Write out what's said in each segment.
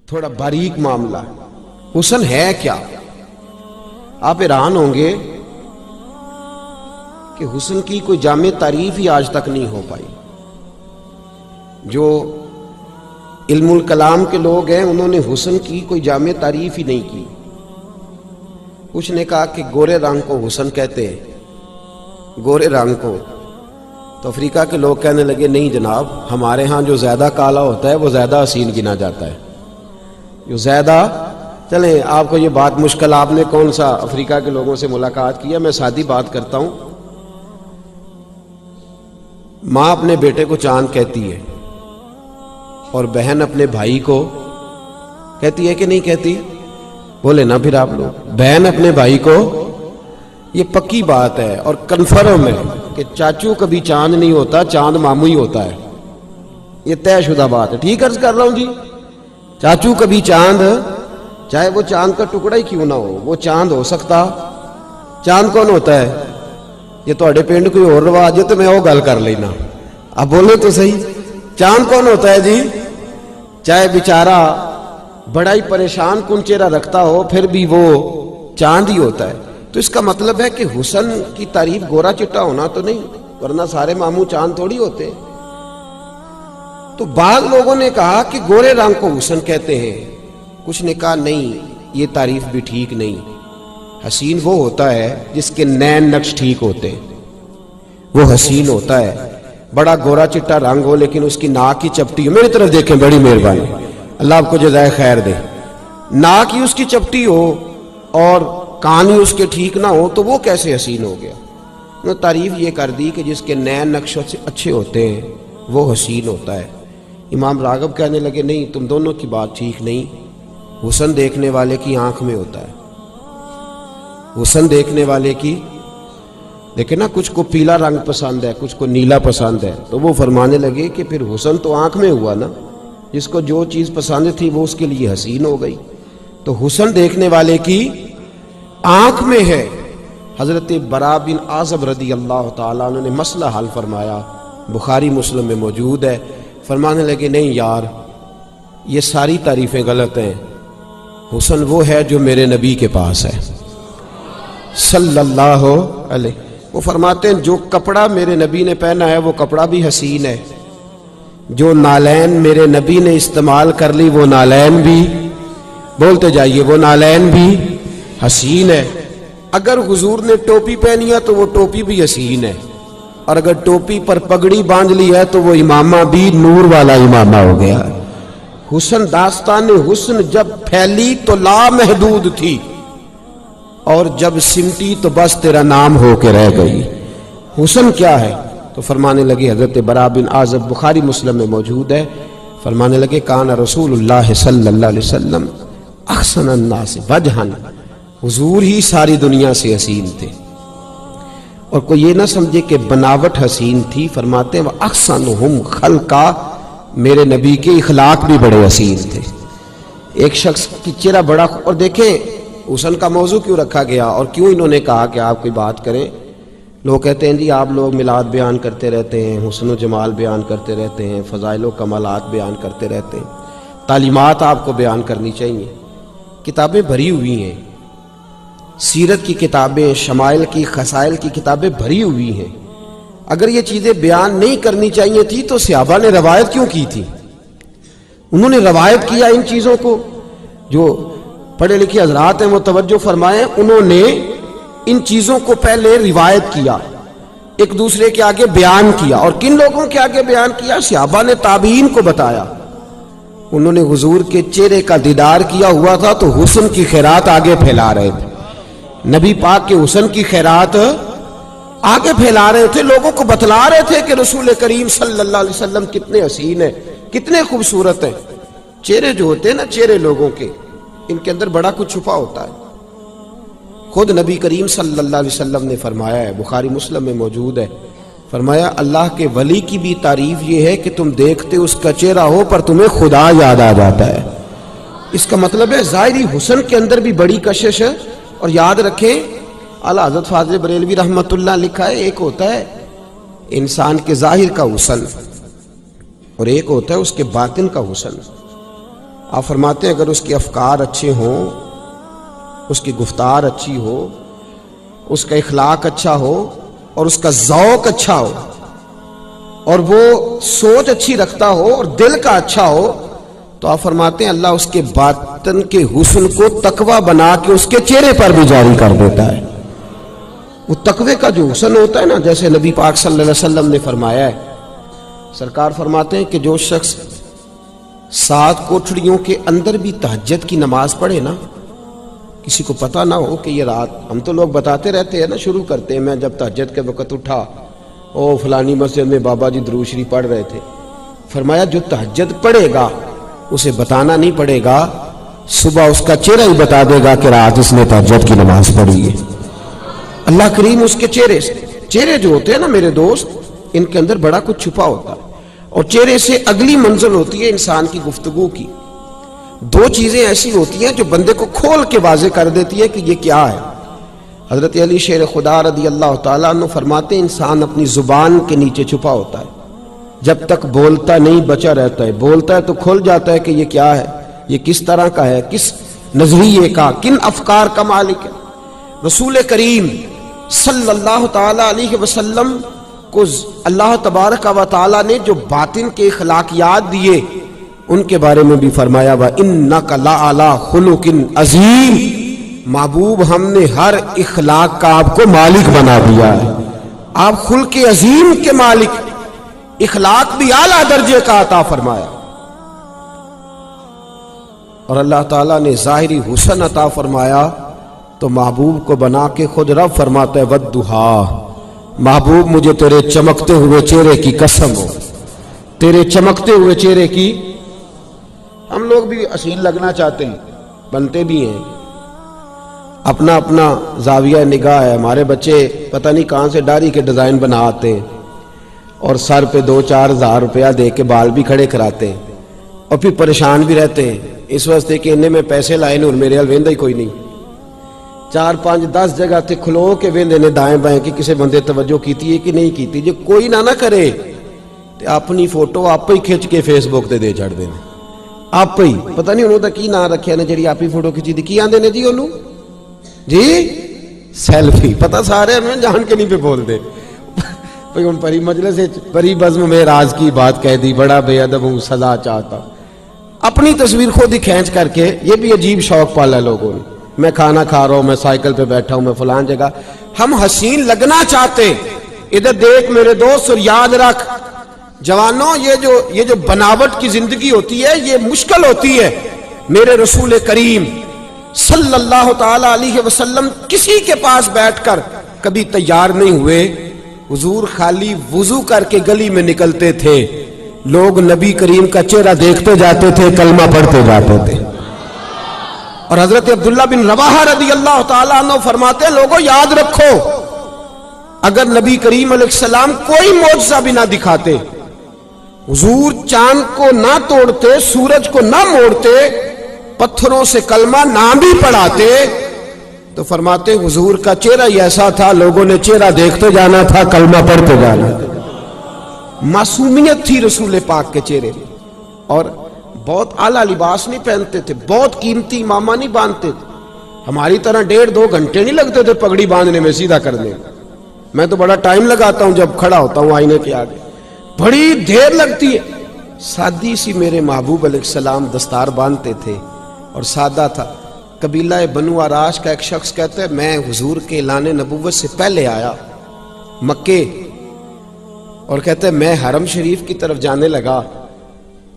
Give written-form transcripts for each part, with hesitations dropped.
تھوڑا باریک معاملہ ہے۔ حسن ہے کیا؟ آپ حیران ہوں گے کہ حسن کی کوئی جامع تعریف ہی آج تک نہیں ہو پائی۔ جو علم الکلام کے لوگ ہیں انہوں نے حسن کی کوئی جامع تعریف ہی نہیں کی۔ کچھ نے کہا کہ گورے رنگ کو حسن کہتے ہیں، گورے رنگ کو، تو افریقہ کے لوگ کہنے لگے نہیں جناب، ہمارے ہاں جو زیادہ کالا ہوتا ہے وہ زیادہ حسین گنا جاتا ہے، جو زیادہ، چلیں آپ کو یہ بات مشکل، آپ نے کون سا افریقہ کے لوگوں سے ملاقات کیا، میں سادی بات کرتا ہوں۔ ماں اپنے بیٹے کو چاند کہتی ہے اور بہن اپنے بھائی کو کہتی ہے کہ نہیں کہتی؟ بولے نا پھر آپ لوگ، بہن اپنے بھائی کو، یہ پکی بات ہے اور کنفرم ہے کہ چاچو کبھی چاند نہیں ہوتا، چاند ماموں ہی ہوتا ہے، یہ طے شدہ بات ہے۔ ٹھیک عرض کر رہا ہوں جی، چاچو کبھی چاند، چاہے وہ چاند کا ٹکڑا ہی کیوں نہ ہو، وہ چاند ہو سکتا۔ چاند کون ہوتا ہے؟ یہ تھوڑے پنڈ کوئی اور رواج ہے تو میں وہ گل کر لینا، اب بولے تو صحیح، چاند کون ہوتا ہے جی؟ چاہے بیچارہ بڑا ہی پریشان کن چہرہ رکھتا ہو پھر بھی وہ چاند ہی ہوتا ہے۔ تو اس کا مطلب ہے کہ حسن کی تعریف گورا چٹا ہونا تو نہیں، ورنہ سارے ماموں چاند تھوڑی ہوتے۔ تو بعض لوگوں نے کہا کہ گورے رنگ کو حسن کہتے ہیں، کچھ نے کہا نہیں، یہ تعریف بھی ٹھیک نہیں، حسین وہ ہوتا ہے جس کے نین نقش ٹھیک ہوتے ہیں، وہ حسین ہوتا ہے۔ بڑا گورا چٹا رنگ ہو لیکن اس کی ناک کی چپٹی ہو، میری طرف دیکھیں، بڑی مہربانی، اللہ آپ کو جزائے خیر دے، ناک ہی اس کی چپٹی ہو اور کان ہی اس کے ٹھیک نہ ہو تو وہ کیسے حسین ہو گیا؟ انہوں نے تعریف یہ کر دی کہ جس کے نین نقش اچھے ہوتے ہیں وہ حسین ہوتا ہے۔ امام راغب کہنے لگے نہیں، تم دونوں کی بات ٹھیک نہیں، حسن دیکھنے والے کی آنکھ میں ہوتا ہے، حسن دیکھنے والے کی، لیکن نا کچھ کو پیلا رنگ پسند ہے، کچھ کو نیلا پسند ہے، تو وہ فرمانے لگے کہ پھر حسن تو آنکھ میں ہوا نا، جس کو جو چیز پسند تھی وہ اس کے لیے حسین ہو گئی، تو حسن دیکھنے والے کی آنکھ میں ہے۔ حضرت برا بن عازب رضی اللہ تعالیٰ عنہ نے مسئلہ حل فرمایا، بخاری مسلم میں موجود ہے، فرمانے لگے نہیں یار، یہ ساری تعریفیں غلط ہیں، حسن وہ ہے جو میرے نبی کے پاس ہے صلی اللہ علیہ۔ وہ فرماتے ہیں جو کپڑا میرے نبی نے پہنا ہے وہ کپڑا بھی حسین ہے، جو نالین میرے نبی نے استعمال کر لی وہ نالین بھی، بولتے جائیے، وہ نالین بھی حسین ہے۔ اگر حضور نے ٹوپی پہنی ہے تو وہ ٹوپی بھی حسین ہے، اور اگر ٹوپی پر پگڑی باندھ لی ہے تو وہ امامہ بھی نور والا امامہ ہو گیا۔ حسن، داستان حسن جب پھیلی تو لامحدود تھی، اور جب سمٹی تو بس تیرا نام ہو کے رہ گئی۔ حسن کیا ہے؟ تو فرمانے لگے، حضرت برا بن عازب بخاری مسلم میں موجود ہے، فرمانے لگے کان رسول اللہ صلی اللہ علیہ وسلم احسن الناس وجہن، حضور ہی ساری دنیا سے حسین تھے، اور کوئی یہ نہ سمجھے کہ بناوٹ حسین تھی، فرماتے ہیں وہ احسنہم خلقا، میرے نبی کے اخلاق بھی بڑے حسین تھے۔ ایک شخص کی چہرہ بڑا، اور دیکھیں حسن کا موضوع کیوں رکھا گیا اور کیوں انہوں نے کہا کہ آپ کوئی بات کریں۔ لوگ کہتے ہیں جی آپ لوگ میلاد بیان کرتے رہتے ہیں، حسن و جمال بیان کرتے رہتے ہیں، فضائل و کمالات بیان کرتے رہتے ہیں، تعلیمات آپ کو بیان کرنی چاہیے، کتابیں بھری ہوئی ہیں، سیرت کی کتابیں، شمائل کی، خصائل کی کتابیں بھری ہوئی ہیں۔ اگر یہ چیزیں بیان نہیں کرنی چاہیے تھی تو صحابہ نے روایت کیوں کی تھی؟ انہوں نے روایت کیا ان چیزوں کو، جو پڑھے لکھے حضرات ہیں وہ توجہ فرمائیں، انہوں نے ان چیزوں کو پہلے روایت کیا، ایک دوسرے کے آگے بیان کیا، اور کن لوگوں کے آگے بیان کیا؟ صحابہ نے تابعین کو بتایا۔ انہوں نے حضور کے چہرے کا دیدار کیا ہوا تھا تو حسن کی خیرات آگے پھیلا رہے تھے، نبی پاک کے حسن کی خیرات آگے پھیلا رہے تھے، لوگوں کو بتلا رہے تھے کہ رسول کریم صلی اللہ علیہ وسلم کتنے حسین ہیں، کتنے خوبصورت ہیں۔ چہرے جو ہوتے ہیں نا، چہرے لوگوں کے، ان کے اندر بڑا کچھ چھپا ہوتا ہے۔ خود نبی کریم صلی اللہ علیہ وسلم نے فرمایا ہے، بخاری مسلم میں موجود ہے، فرمایا اللہ کے ولی کی بھی تعریف یہ ہے کہ تم دیکھتے اس کا چہرہ ہو پر تمہیں خدا یاد آ جاتا ہے۔ اس کا مطلب ہے ظاہری حسن کے اندر بھی بڑی کشش ہے۔ اور یاد رکھیں، اعلیٰ حضرت فاضل بریلوی رحمۃ اللہ لکھا ہے، ایک ہوتا ہے انسان کے ظاہر کا حسن اور ایک ہوتا ہے اس کے باطن کا حسن۔ آپ فرماتے ہیں اگر اس کے افکار اچھے ہوں، اس کی گفتار اچھی ہو، اس کا اخلاق اچھا ہو اور اس کا ذوق اچھا ہو اور وہ سوچ اچھی رکھتا ہو اور دل کا اچھا ہو، تو آپ فرماتے ہیں اللہ اس کے باطن کے حسن کو تقوی بنا کے اس کے چہرے پر بھی جاری کر دیتا ہے۔ وہ تقوی کا جو حسن ہوتا ہے نا، جیسے نبی پاک صلی اللہ علیہ وسلم نے فرمایا ہے، سرکار فرماتے ہیں کہ جو شخص 7 کوٹھڑیوں کے اندر بھی تہجد کی نماز پڑھے نا، کسی کو پتہ نہ ہو کہ یہ رات، ہم تو لوگ بتاتے رہتے ہیں نا، شروع کرتے ہیں میں جب تہجد کے وقت اٹھا او فلانی مسجد میں بابا جی درود شریف پڑھ رہے تھے۔ فرمایا جو تہجد پڑھے گا اسے بتانا نہیں پڑے گا، صبح اس کا چہرہ ہی بتا دے گا کہ رات اس نے تہجد کی نماز پڑھی ہے۔ اللہ کریم اس کے چہرے جو ہوتے ہیں نا میرے دوست، ان کے اندر بڑا کچھ چھپا ہوتا ہے، اور چہرے سے اگلی منزل ہوتی ہے انسان کی گفتگو کی۔ 2 چیزیں ایسی ہوتی ہیں جو بندے کو کھول کے واضح کر دیتی ہے کہ یہ کیا ہے۔ حضرت علی شیر خدا رضی اللہ تعالیٰ عنہ فرماتے ہیں انسان اپنی زبان کے نیچے چھپا ہوتا ہے، جب تک بولتا نہیں بچا رہتا ہے، بولتا ہے تو کھل جاتا ہے کہ یہ کیا ہے، یہ کس طرح کا ہے، کس نظریے کا، کن افکار کا مالک ہے۔ رسول کریم صلی اللہ تعالیٰ علیہ وسلم کو اللہ تبارک و تعالیٰ نے جو باطن کے اخلاقیات دیے ان کے بارے میں بھی فرمایا وَإِنَّكَ لَعَلَىٰ خُلُقٍ عَظِيمٍ، محبوب ہم نے ہر اخلاق کا آپ کو مالک بنا دیا ہے، آپ خلق عظیم کے مالک، اخلاق بھی اعلیٰ درجے کا عطا فرمایا، اور اللہ تعالیٰ نے ظاہری حسن عطا فرمایا تو محبوب کو بنا کے خود رب فرماتا ہے وَالضُّحَىٰ، محبوب مجھے تیرے چمکتے ہوئے چہرے کی قسم ہو، تیرے چمکتے ہوئے چہرے کی۔ ہم لوگ بھی اصیل لگنا چاہتے ہیں، بنتے بھی ہیں، اپنا اپنا زاویہ نگاہ ہے۔ ہمارے بچے پتہ نہیں کہاں سے داڑھی کے ڈیزائن بنا آتے ہیں اور سر پہ 2-4 ہزار روپیہ دے کے بال بھی کھڑے کراتے ہیں، اور پھر پریشان بھی رہتے ہیں اس واسطے کہ انہیں میں پیسے لائے نہیں اور میرے حال ویندہ ہی کوئی نہیں۔ 4-5-10 جگہ تے کھلو کے ویندے نے دائیں بائیں کہ کسے بندے توجہ کیتی ہے کہ نہیں کیتی، جو کوئی نہ کرے تے اپنی فوٹو آپ ہی کھچ کے فیس بک تے دے چھڑ دیں، آپ ہی پتہ نہیں انہوں دا کی نہ رکھیا نے جڑی آپ ہی فوٹو کھچی دی، کی آندے نے جی انہوں جی سیلفی، پتہ سارے ہمیں جان کے نہیں پہ بول دے بھئی ان پری مجلس پری بزم میں راز کی بات کہہ دی، بڑا بے ادب ہوں سزا چاہتا، اپنی تصویر خود ہی کھینچ کر کے، یہ بھی عجیب شوق پالا لوگوں نے، میں کھانا کھا رہا ہوں، میں سائیکل پہ بیٹھا ہوں، میں فلان جگہ، ہم حسین لگنا چاہتے، ادھر دیکھ میرے دوست اور یاد رکھ جوانوں، یہ جو بناوٹ کی زندگی ہوتی ہے یہ مشکل ہوتی ہے۔ میرے رسول کریم صلی اللہ تعالی علیہ وسلم کسی کے پاس بیٹھ کر کبھی تیار نہیں ہوئے، حضور خالی وضو کر کے گلی میں نکلتے تھے، لوگ نبی کریم کا چہرہ دیکھتے جاتے تھے، کلمہ پڑھتے جاتے تھے۔ اور حضرت عبداللہ بن رواحہ رضی اللہ تعالیٰ عنہ فرماتے ہیں لوگوں یاد رکھو، اگر نبی کریم علیہ السلام کوئی معجزہ بھی نہ دکھاتے، حضور چاند کو نہ توڑتے، سورج کو نہ موڑتے، پتھروں سے کلمہ نہ بھی پڑھاتے، تو فرماتے حضور کا چہرہ ہی ایسا تھا، لوگوں نے چہرہ دیکھتے جانا تھا، کلمہ پڑھتے جانا تھا۔ معصومیت تھی رسول پاک کے چہرے میں، اور بہت اعلیٰ لباس نہیں پہنتے تھے، بہت قیمتی امامہ نہیں باندھتے تھے، ہماری طرح 1.5-2 گھنٹے نہیں لگتے تھے پگڑی باندھنے میں، سیدھا کرنے میں۔ میں تو بڑا ٹائم لگاتا ہوں جب کھڑا ہوتا ہوں آئینے کے آگے، بڑی دیر لگتی ہے۔ سادی سی میرے محبوب علیہ السلام دستار باندھتے تھے اور سادہ تھا۔ قبیلہ بنو آراش کا ایک شخص کہتا ہے میں حضور کے اعلان نبوت سے پہلے آیا مکے، اور کہتا ہے میں حرم شریف کی طرف جانے لگا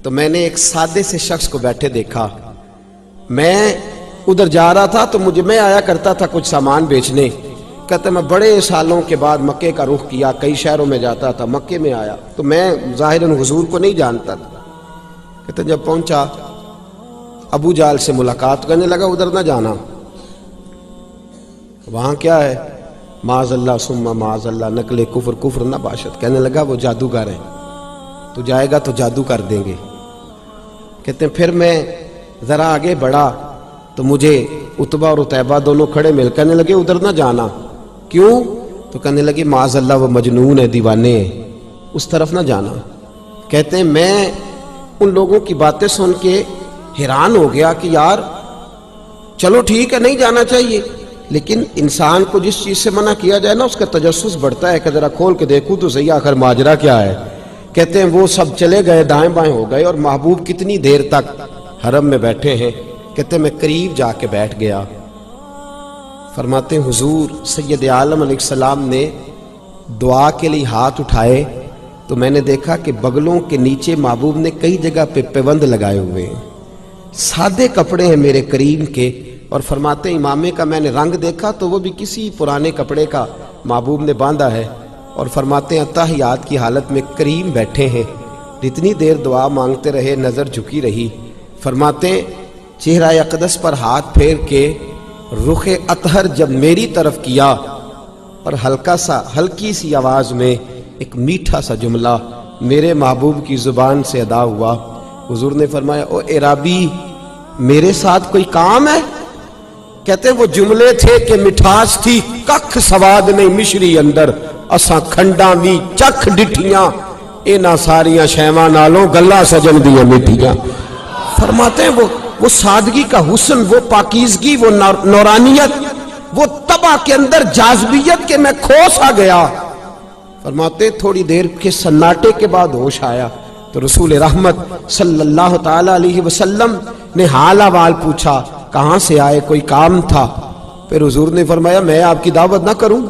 تو میں نے ایک سادے سے شخص کو بیٹھے دیکھا، میں ادھر جا رہا تھا تو میں آیا کرتا تھا کچھ سامان بیچنے، کہتا ہے میں بڑے سالوں کے بعد مکے کا رخ کیا، کئی شہروں میں جاتا تھا، مکے میں آیا تو میں ظاہراً حضور کو نہیں جانتا تھا، کہتا جب پہنچا ابو جال سے ملاقات کرنے لگا ادھر نہ جانا، وہاں کیا ہے معاذ اللہ ثم معاذ اللہ نقل کفر نہ باشد، کہنے لگا وہ جادوگر ہیں، تو جائے گا تو جادو کر دیں گے۔ کہتے ہیں پھر میں ذرا آگے بڑھا تو مجھے عتبہ اور عتیبہ دونوں کھڑے مل کہنے لگے ادھر نہ جانا، کیوں؟ تو کہنے لگے معاذ اللہ وہ مجنون ہے، دیوانے ہیں، اس طرف نہ جانا۔ کہتے ہیں میں ان لوگوں کی باتیں سن کے حیران ہو گیا کہ یار چلو ٹھیک ہے نہیں جانا چاہیے، لیکن انسان کو جس چیز سے منع کیا جائے نا اس کا تجسس بڑھتا ہے کہ ذرا کھول کے دیکھوں تو صحیح آخر ماجرا کیا ہے۔ کہتے ہیں وہ سب چلے گئے، دائیں بائیں ہو گئے، اور محبوب کتنی دیر تک حرم میں بیٹھے ہیں۔ کہتے ہیں میں قریب جا کے بیٹھ گیا۔ فرماتے ہیں حضور سید عالم علیہ السلام نے دعا کے لیے ہاتھ اٹھائے تو میں نے دیکھا کہ بغلوں کے نیچے محبوب نے کئی جگہ پہ پیوند لگائے ہوئے ہیں، سادے کپڑے ہیں میرے کریم کے، اور فرماتے ہیں امامے کا میں نے رنگ دیکھا تو وہ بھی کسی پرانے کپڑے کا محبوب نے باندھا ہے، اور فرماتے ہیں اتحیات کی حالت میں کریم بیٹھے ہیں۔ اتنی دیر دعا مانگتے رہے، نظر جھکی رہی۔ فرماتے ہیں چہرہ اقدس پر ہاتھ پھیر کے رخ اطہر جب میری طرف کیا اور ہلکی سی آواز میں ایک میٹھا سا جملہ میرے محبوب کی زبان سے ادا ہوا۔ حضور نے فرمایا او عرابی میرے ساتھ کوئی کام ہے؟ کہتے وہ جملے تھے کہ مٹھاس تھی ککھ سواد نہیں مشری اندر، اساں کھنڈاں وی چکھ ڈٹھیاں، انہاں ساریاں شیواں نالوں گلا سجن دیاں میٹھیاں۔ فرماتے ہیں وہ سادگی کا حسن، وہ پاکیزگی، وہ نورانیت، وہ طبع کے اندر جاذبیت کے میں کھو سا گیا۔ فرماتے تھوڑی دیر کے سناٹے کے بعد ہوش آیا تو رسول رحمت صلی اللہ تعالی علیہ وسلم نے حال احوال پوچھا، کہاں سے آئے، کوئی کام تھا؟ پھر حضور نے فرمایا میں آپ کی دعوت نہ کروں؟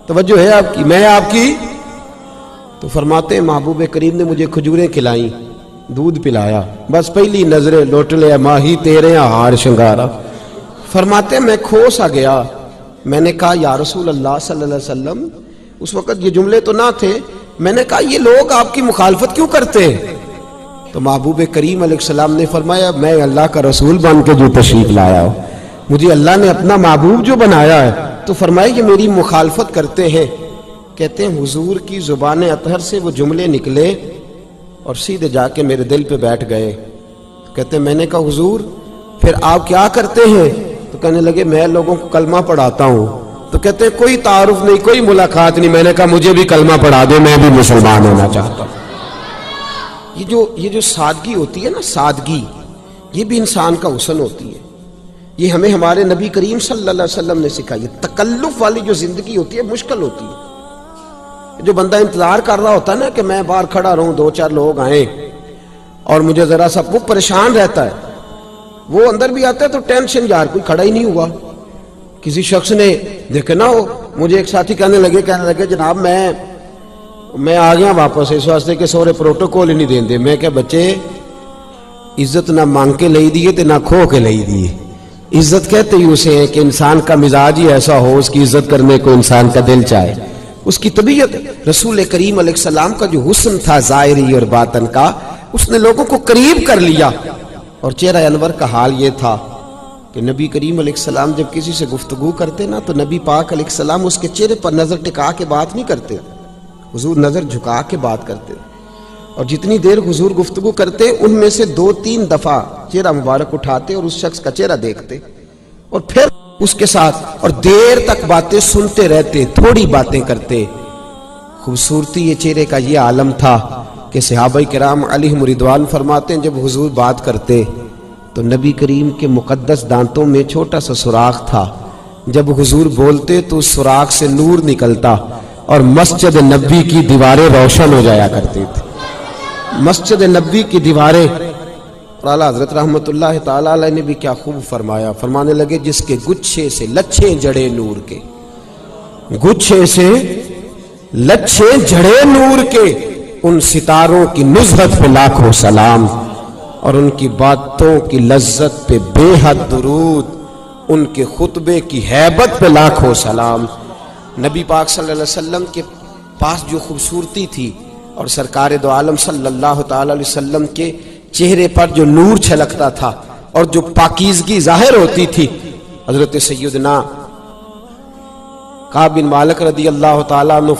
توجہ ہے آپ کی، میں آپ کی؟ تو فرماتے ہیں محبوب کریم نے مجھے کھجوریں کھلائیں، دودھ پلایا، بس پہلی نظریں لوٹ لے ماہی تیرے ہار شنگارا۔ فرماتے ہیں میں کھو سا گیا، میں نے کہا یا رسول اللہ صلی اللہ علیہ وسلم، اس وقت یہ جملے تو نہ تھے، میں نے کہا یہ لوگ آپ کی مخالفت کیوں کرتے ہیں؟ تو محبوب کریم علیہ السلام نے فرمایا میں اللہ کا رسول بن کے جو تشریف لایا ہوں، مجھے اللہ نے اپنا محبوب جو بنایا ہے، تو فرمایا یہ میری مخالفت کرتے ہیں۔ کہتے ہیں حضور کی زبان اطہر سے وہ جملے نکلے اور سیدھے جا کے میرے دل پہ بیٹھ گئے۔ کہتے ہیں میں نے کہا حضور پھر آپ کیا کرتے ہیں؟ تو کہنے لگے میں لوگوں کو کلمہ پڑھاتا ہوں۔ تو کہتے ہیں کوئی تعارف نہیں، کوئی ملاقات نہیں۔ میں نے کہا مجھے بھی کلمہ پڑھا دو، میں بھی مسلمان ہونا چاہتا ہوں۔ یہ جو سادگی ہوتی ہے نا، سادگی، یہ بھی انسان کا حسن ہوتی ہے۔ یہ ہمیں ہمارے نبی کریم صلی اللہ علیہ وسلم نے سکھائی ہے۔ تکلف والی جو زندگی ہوتی ہے مشکل ہوتی ہے۔ جو بندہ انتظار کر رہا ہوتا ہے نا کہ میں باہر کھڑا رہوں، دو چار لوگ آئیں اور مجھے ذرا سا، وہ پریشان رہتا ہے۔ وہ اندر بھی آتا ہے تو ٹینشن، یار کوئی کھڑا ہی نہیں ہوا۔ کسی شخص نے دیکھے نا، مجھے ایک ساتھی کہنے لگے جناب میں آ گیا واپس اس واسطے کہ سورے پروٹوکول ہی نہیں دین دے۔ میں کہ بچے عزت نہ مانگ کے لئی دیے تے نہ کھو کے لئی دیے۔ عزت کہتے ہی اسے ہے کہ انسان کا مزاج ہی ایسا ہو، اس کی عزت کرنے کو انسان کا دل چاہے، اس کی طبیعت۔ رسول کریم علیہ السلام کا جو حسن تھا ظاہری اور باطن کا، اس نے لوگوں کو قریب کر لیا۔ اور چہرہ انور کا حال یہ تھا کہ نبی کریم علیہ السلام جب کسی سے گفتگو کرتے نا تو نبی پاک علیہ السلام اس کے چہرے پر نظر ٹکا کے بات نہیں کرتے، حضور نظر جھکا کے بات کرتے، اور جتنی دیر حضور گفتگو کرتے ان میں سے 2-3 دفعہ چہرہ مبارک اٹھاتے اور اس شخص کا چہرہ دیکھتے اور پھر اس کے ساتھ اور دیر تک باتیں سنتے رہتے، تھوڑی باتیں کرتے۔ خوبصورتی یہ چہرے کا یہ عالم تھا کہ صحابہ کرام علیہم رضوان فرماتے ہیں جب حضور بات کرتے تو نبی کریم کے مقدس دانتوں میں چھوٹا سا سوراخ تھا، جب حضور بولتے تو اس سوراخ سے نور نکلتا اور مسجد نبی کی دیواریں روشن ہو جایا کرتی تھی۔ مسجد نبی کی دیواریں، اور اعلیٰ حضرت رحمت اللہ تعالی علیہ نے بھی کیا خوب فرمایا، فرمانے لگے جس کے گچھے سے لچھے جڑے نور کے، گچھے سے لچھے جڑے نور کے، ان ستاروں کی نزہت پہ لاکھوں سلام، اور ان کی باتوں کی لذت پہ بے حد درود، ان کے خطبے کی ہیبت پہ لاکھوں سلام۔ نبی پاک صلی اللہ علیہ وسلم کے پاس جو خوبصورتی تھی اور سرکار دو عالم صلی اللہ تعالی علیہ وسلم کے چہرے پر جو نور چھلکتا تھا اور جو پاکیزگی ظاہر ہوتی تھی، حضرت سیدنا کعب بن مالک رضی اللہ تعالیٰ عنہ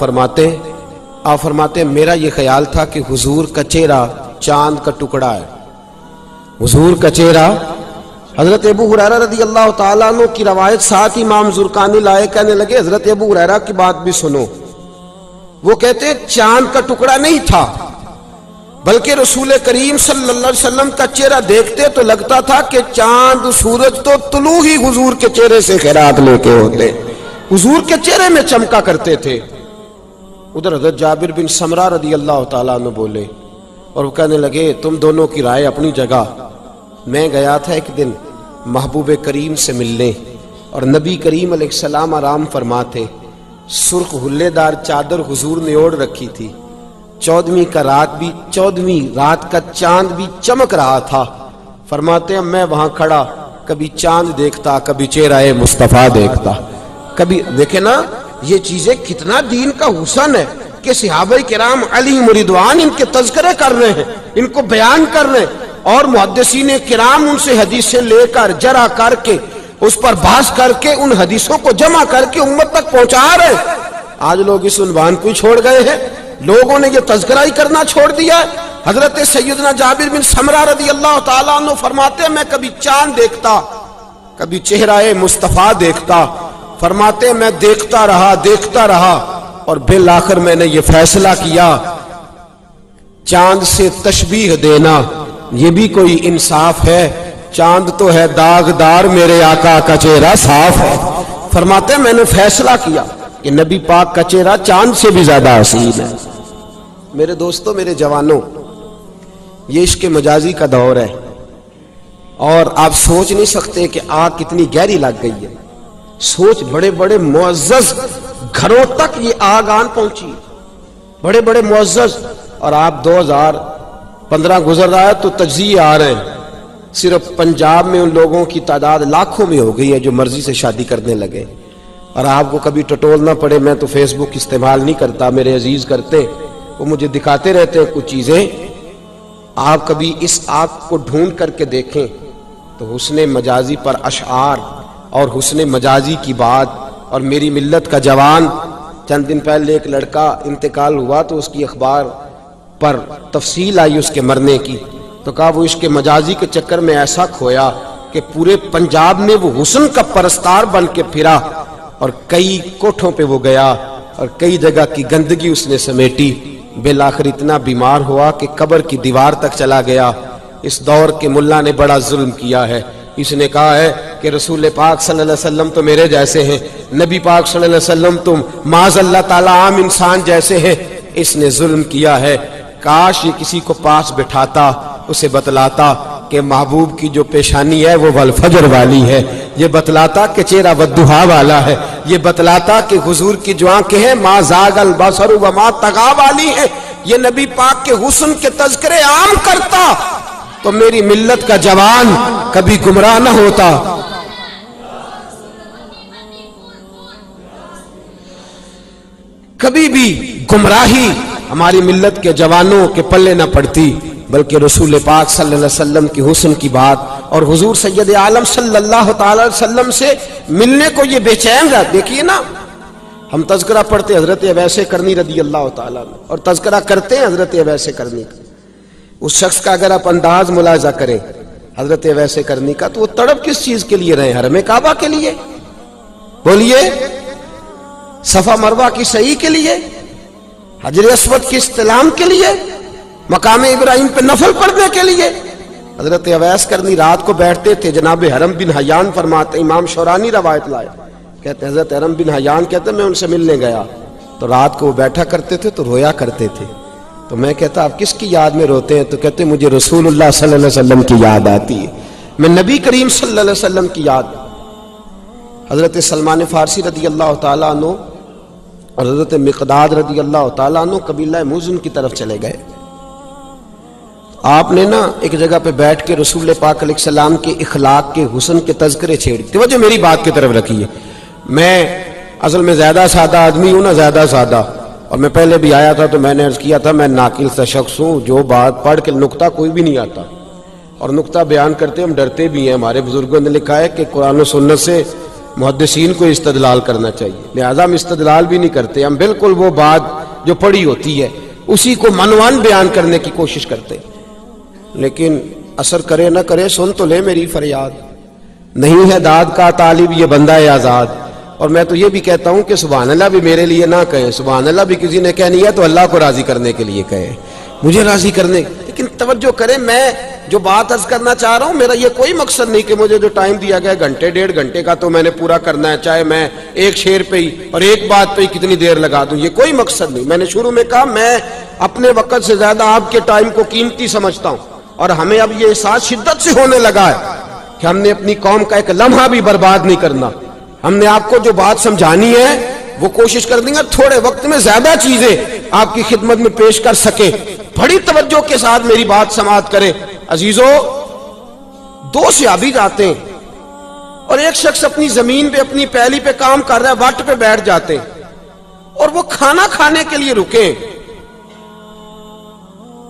فرماتے میرا یہ خیال تھا کہ حضور کا چہرہ چاند کا ٹکڑا ہے، حضور کا چہرہ۔ حضرت ابو ہریرہ رضی اللہ تعالیٰ عنہ کی روایت ساتھ امام زرقانی لائے، کہنے لگے حضرت ابو ہریرہ کی بات بھی سنو، وہ کہتے چاند کا ٹکڑا نہیں تھا بلکہ رسول کریم صلی اللہ علیہ وسلم کا چہرہ دیکھتے تو لگتا تھا کہ چاند سورج تو طلوع ہی حضور کے چہرے سے خیرات لے کے ہوتے، حضور کے چہرے میں چمکا کرتے تھے۔ ادھر حضرت جابر بن سمرہ رضی اللہ تعالیٰ عنہ بولے اور وہ کہنے لگے تم دونوں کی رائے اپنی جگہ، میں گیا تھا ایک دن محبوب کریم سے ملنے، اور نبی کریم علیہ السلام آرام فرما تھے، سرخ ہلے دار چادر حضور نے اوڑھ رکھی تھی، 14ویں رات کا چاند بھی چمک رہا تھا۔ فرماتے ہیں میں وہاں کھڑا کبھی چاند دیکھتا، کبھی چہرہ مصطفیٰ دیکھتا، کبھی دیکھے نا یہ چیزیں کتنا دین کا حسن ہے کہ صحابہ کرام علیہم رضوان ان کے تذکرے کر رہے ہیں، ان کو بیان کر رہے ہیں، اور محدثین کرام ان سے حدیثیں لے کر جرح کر کے اس پر بحث کر کے ان حدیثوں کو جمع کر کے امت تک پہنچا رہے ہیں۔ آج لوگ اس عنوان کو ہی چھوڑ گئے ہیں، لوگوں نے یہ تذکرہ ہی کرنا چھوڑ دیا ہے۔ حضرت سیدنا جابر بن سمرہ رضی اللہ تعالیٰ عنہ فرماتے ہیں میں کبھی چاند دیکھتا، کبھی چہرہ مصطفیٰ دیکھتا، فرماتے ہیں میں دیکھتا رہا اور بالآخر میں نے یہ فیصلہ کیا چاند سے تشبیہ دینا یہ بھی کوئی انصاف ہے، چاند تو ہے داغدار، میرے آقا کا چہرہ صاف ہے۔ فرماتے ہیں میں نے فیصلہ کیا کہ نبی پاک کا چہرہ چاند سے بھی زیادہ حسین ہے۔ میرے دوستوں، میرے جوانوں، یہ عشق مجازی کا دور ہے، اور آپ سوچ نہیں سکتے کہ آگ کتنی گہری لگ گئی ہے۔ سوچ بڑے بڑے معزز گھروں تک یہ آگ آن پہنچی، بڑے بڑے معزز، اور آپ 2015 گزر رہا ہے تو تجزیے آ رہے ہیں، صرف پنجاب میں ان لوگوں کی تعداد لاکھوں میں ہو گئی ہے جو مرضی سے شادی کرنے لگے۔ اور آپ کو کبھی ٹٹولنا پڑے، میں تو فیس بک استعمال نہیں کرتا، میرے عزیز کرتے، وہ مجھے دکھاتے رہتے ہیں کچھ چیزیں، آپ کبھی اس آگ کو ڈھونڈ کر کے دیکھیں تو حسن مجازی پر اشعار اور حسن مجازی کی بات، اور میری ملت کا جوان، چند دن پہلے ایک لڑکا انتقال ہوا تو اس کی اخبار پر تفصیل آئی اس کے مرنے کی، تو کہا وہ عشق مجازی کے چکر میں ایسا کھویا کہ پورے پنجاب میں وہ حسن کا پرستار بن کے پھرا، اور کئی کوٹھوں پہ وہ گیا اور کئی جگہ کی گندگی اس نے سمیٹی، بالآخر اتنا بیمار ہوا کہ قبر کی دیوار تک چلا گیا۔ اس دور کے ملا نے بڑا ظلم کیا ہے، اس نے کہا ہے کہ رسول پاک صلی اللہ علیہ وسلم تو میرے جیسے ہیں، نبی پاک صلی اللہ علیہ وسلم تم معاذ اللہ تعالی عام انسان جیسے ہیں۔ اس نے ظلم کیا ہے، کاش یہ کسی کو پاس بٹھاتا، اسے بتلاتا کہ محبوب کی جو پیشانی ہے وہ والفجر والی ہے، یہ بتلاتا کہ چہرہ والضحیٰ والا ہے، یہ بتلاتا کہ حضور کی جو آنکھیں ہیں ما زاغ البصر وما طغیٰ والی ہیں، یہ نبی پاک کے حسن کے تذکرے عام کرتا تو میری ملت کا جوان کبھی گمراہ نہ ہوتا۔ کبھی بھی گمراہی ہماری ملت کے جوانوں کے پلے نہ پڑتی، بلکہ رسول پاک صلی اللہ علیہ وسلم کی حسن کی بات اور حضور سید عالم صلی اللہ تعالی وسلم سے ملنے کو یہ بے چین رہا۔ دیکھیے نا، ہم تذکرہ پڑھتے حضرت اویس کرنی رضی اللہ تعالیٰ عنہ، اور تذکرہ کرتے ہیں حضرت اویس کرنی کا، اس شخص کا اگر آپ انداز ملاحظہ کریں حضرت اویس کرنی کا، تو وہ تڑپ کس چیز کے لیے رہے؟ حرم کعبہ کے لیے، بولیے، صفا مروہ کی سعی کے لیے، حجر اسود کی استلام کے لیے، مقام ابراہیم پہ نفل پڑھنے کے لیے۔ حضرت اویس کرنی رات کو بیٹھتے تھے، جناب حرم بن حیان فرماتے، امام شورانی روایت لائے، کہتے ہیں حضرت حرم بن حیان کہتے ہیں میں ان سے ملنے گیا تو رات کو وہ بیٹھا کرتے تھے تو رویا کرتے تھے، تو میں کہتا آپ کس کی یاد میں روتے ہیں؟ تو کہتے مجھے رسول اللہ صلی اللہ علیہ وسلم کی یاد آتی ہے، میں نبی کریم صلی اللہ علیہ وسلم کی یاد۔ حضرت سلمان فارسی رضی اللہ تعالیٰ عنہ اور حضرت مقداد رضی اللہ تعالیٰ عنہ قبیلہ مزن کی طرف چلے گئے۔ آپ نے نا ایک جگہ پہ بیٹھ کے رسول پاک علیہ السلام کے اخلاق کے حسن کے تذکرے چھیڑ، توجہ میری بات کی طرف رکھیے، میں اصل میں زیادہ سادہ آدمی ہوں نا، زیادہ سادہ، اور میں پہلے بھی آیا تھا تو میں نے عرض کیا تھا میں ناقل سا شخص ہوں، جو بات پڑھ کے نقطہ کوئی بھی نہیں آتا، اور نقطہ بیان کرتے ہم ڈرتے بھی ہیں۔ ہمارے بزرگوں نے لکھا ہے کہ قرآن و سنت سے محدثین کو استدلال کرنا چاہیے، لہذا ہم استدلال بھی نہیں کرتے، ہم بالکل وہ بات جو پڑھی ہوتی ہے اسی کو منوان بیان کرنے کی کوشش کرتے، لیکن اثر کرے نہ کرے سن تو لے میری فریاد، نہیں ہے داد کا طالب یہ بندہ آزاد۔ اور میں تو یہ بھی کہتا ہوں کہ سبحان اللہ بھی میرے لیے نہ کہیں، سبحان اللہ بھی کسی نے کہنی ہے تو اللہ کو راضی کرنے کے لیے کہے، مجھے راضی کرنے. لیکن توجہ کریں، میں جو بات عرض کرنا چاہ رہا ہوں، میرا یہ کوئی مقصد نہیں کہ مجھے جو ٹائم دیا گیا گھنٹے 1.5 گھنٹے کا تو میں نے پورا کرنا ہے، چاہے میں ایک شعر پہ ہی اور ایک بات پہ ہی کتنی دیر لگا دوں. یہ کوئی مقصد نہیں. میں نے شروع میں کہا میں اپنے وقت سے زیادہ آپ کے ٹائم کو قیمتی سمجھتا ہوں، اور ہمیں اب یہ احساس شدت سے ہونے لگا ہے کہ ہم نے اپنی قوم کا ایک لمحہ بھی برباد نہیں کرنا. ہم نے آپ کو جو بات سمجھانی ہے وہ کوشش کر دیں گے تھوڑے وقت میں زیادہ چیزیں آپ کی خدمت میں پیش کر سکیں. بڑی توجہ کے ساتھ میری بات سماعت کریں. عزیزو، 2 صحابی جاتے ہیں اور ایک شخص اپنی زمین پہ اپنی پیلی پہ کام کر رہا ہے، وٹ پہ بیٹھ جاتے ہیں اور وہ کھانا کھانے کے لیے رکے.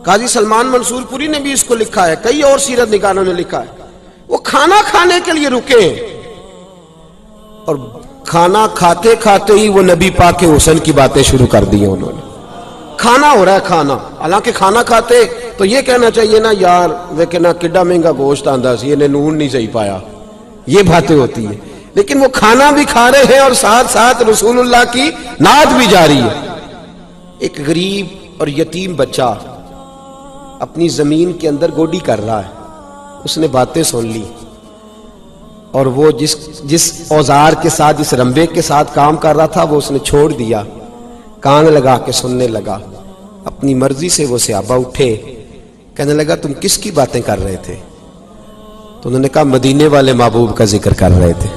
قاضی سلمان منصور پوری نے بھی اس کو لکھا ہے، کئی اور سیرت نگاروں نے لکھا ہے. وہ کھانا کھانے کے لیے رکے اور کھانا کھاتے کھاتے ہی وہ نبی پاک کے حسن کی باتیں شروع کر دی. انہوں نے کھانا ہو رہا ہے کھانا، حالانکہ کھانا کھاتے تو یہ کہنا چاہیے نا یار دیکھنا کڈا مہنگا گوشت آندا سی، انہیں نون نہیں صحیح پایا، یہ باتیں ہوتی ہیں. لیکن وہ کھانا بھی کھا رہے ہیں اور ساتھ ساتھ رسول اللہ کی نعت بھی جاری ہے. ایک غریب اور یتیم بچہ اپنی زمین کے اندر گوڈی کر رہا ہے، اس نے باتیں سن لی اور وہ جس اوزار کے ساتھ، جس رمبے کے ساتھ کام کر رہا تھا وہ اس نے چھوڑ دیا، کان لگا کے سننے لگا. اپنی مرضی سے وہ صحابہ اٹھے، کہنے لگا تم کس کی باتیں کر رہے تھے؟ تو انہوں نے کہا مدینے والے محبوب کا ذکر کر رہے تھے.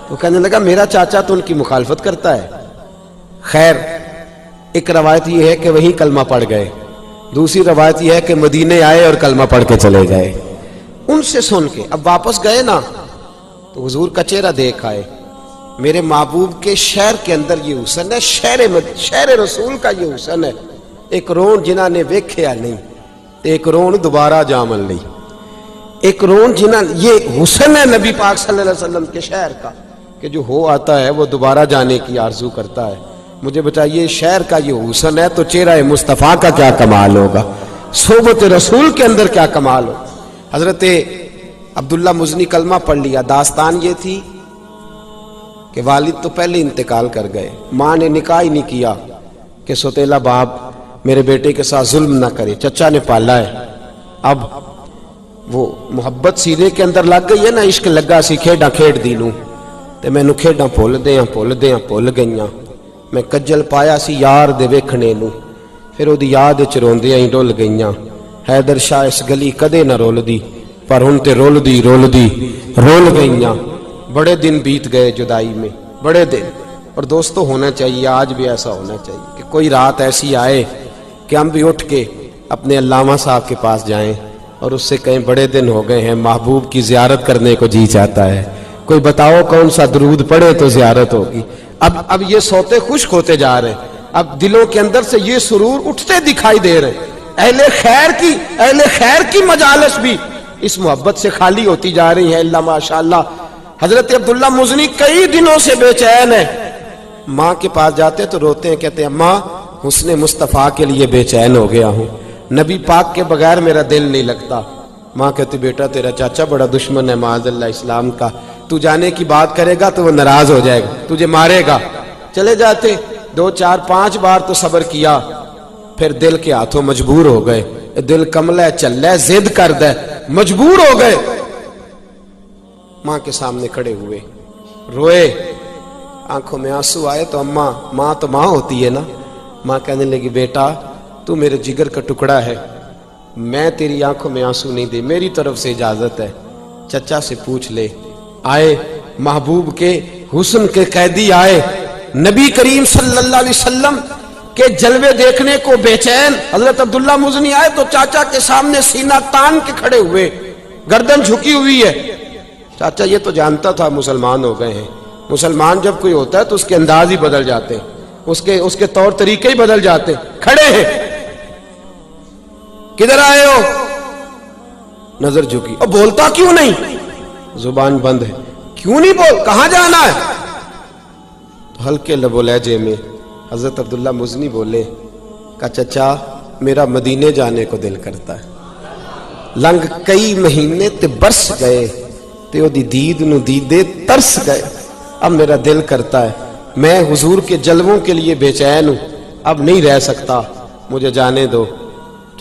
تو کہنے لگا میرا چاچا تو ان کی مخالفت کرتا ہے. خیر، ایک روایت یہ ہے کہ وہیں کلمہ پڑھ گئے، دوسری روایت یہ ہے کہ مدینے آئے اور کلمہ پڑھ کے چلے گئے. ان سے سن کے اب واپس گئے نا تو حضور کا چہرہ دیکھ آئے. میرے محبوب کے شہر کے اندر یہ حسن ہے، شہر رسول کا یہ حسن ہے. ایک رون جنہ نے ویکھیا نہیں، ایک رون دوبارہ جامن لی. ایک رون جنہ، یہ حسن ہے نبی پاک صلی اللہ علیہ وسلم کے شہر کا کہ جو ہو آتا ہے وہ دوبارہ جانے کی آرزو کرتا ہے. مجھے بتائیے شہر کا یہ حسن ہے تو چہرہ مصطفیٰ کا کیا کمال ہوگا، صحبت رسول کے اندر کیا کمال ہو. حضرت عبداللہ مزنی کلمہ پڑھ لیا. داستان یہ تھی کہ والد تو پہلے انتقال کر گئے، ماں نے نکاح ہی نہیں کیا کہ سوتیلا باپ میرے بیٹے کے ساتھ ظلم نہ کرے، چچا نے پالا ہے. اب وہ محبت سینے کے اندر لگ گئی ہے نا، عشق لگا سی کھیڈاں کھیڈ دی نوں تے مینوں کھیڈاں بھول گئیاں. میں کجل پایا سی یار دے ویکھنے نوں، پھر او دی یاد وچ روندیاں ہی ڈل گئیاں. حیدر شاہ اس گلی کدے نہ رول دی، پر ہن تے رول گئیاں. بڑے دن بیت گئے جدائی میں، بڑے دن. اور دوستو ہونا چاہیے، آج بھی ایسا ہونا چاہیے کہ کوئی رات ایسی آئے کہ ہم بھی اٹھ کے اپنے علامہ صاحب کے پاس جائیں اور اس سے کہیں بڑے دن ہو گئے ہیں، محبوب کی زیارت کرنے کو جی چاہتا ہے، کوئی بتاؤ کون سا درود پڑھے تو زیارت ہوگی. اب یہ سوتے خشک ہوتے جا رہے ہیں، اب دلوں کے اندر سے یہ سرور اٹھتے دکھائی دے رہے ہیں. اہل خیر کی مجالس بھی اس محبت سے خالی ہوتی جا رہی ہیں. اللہ ماشاءاللہ. حضرت عبداللہ مزنی کئی دنوں سے بے چین ہے. ماں کے پاس جاتے تو روتے ہیں، کہتے ہیں ماں حسن مصطفیٰ کے لیے بے چین ہو گیا ہوں، نبی پاک کے بغیر میرا دل نہیں لگتا. ماں کہتی بیٹا تیرا چاچا بڑا دشمن ہے معاذ اللہ اسلام کا، تو جانے کی بات کرے گا تو وہ ناراض ہو جائے گا، تجھے مارے گا. چلے جاتے. 2 4 5 بار تو صبر کیا، پھر دل کے ہاتھوں مجبور ہو گئے. دل کملا ہے، چل ہے، ضد کرد ہے، مجبور ہو گئے. ماں کے سامنے کھڑے ہوئے، روئے، آنکھوں میں آنسو آئے. تو ماں تو ماں ہوتی ہے نا. ماں کہنے لگی بیٹا تو میرے جگر کا ٹکڑا ہے، میں تیری آنکھوں میں آنسو نہیں دے، میری طرف سے اجازت ہے، چچا سے پوچھ لے. آئے محبوب کے حسن کے قیدی آئے، نبی کریم صلی اللہ علیہ وسلم کے جلوے دیکھنے کو بے چین. حضرت عبداللہ مزنی آئے تو چاچا کے سامنے سینہ تان کے کھڑے ہوئے، گردن جھکی ہوئی ہے. چاچا یہ تو جانتا تھا مسلمان ہو گئے ہیں. مسلمان جب کوئی ہوتا ہے تو اس کے انداز ہی بدل جاتے ہیں، اس کے طور طریقے ہی بدل جاتے ہیں. کھڑے ہیں، کدھر آئے ہو؟ نظر جھکی. اور بولتا کیوں نہیں؟ زبان بند ہے. کیوں نہیں بول؟ کہاں جانا ہے؟ تو ہلکے لب و لہجے میں حضرت عبداللہ مزنی بولے کہ چچا میرا مدینے جانے کو دل کرتا ہے، لنگ کئی مہینے تے برس گئے تے او دی دید نو دیدے ترس گئے. اب میرا دل کرتا ہے، میں حضور کے جلووں کے لیے بے چین ہوں، اب نہیں رہ سکتا، مجھے جانے دو.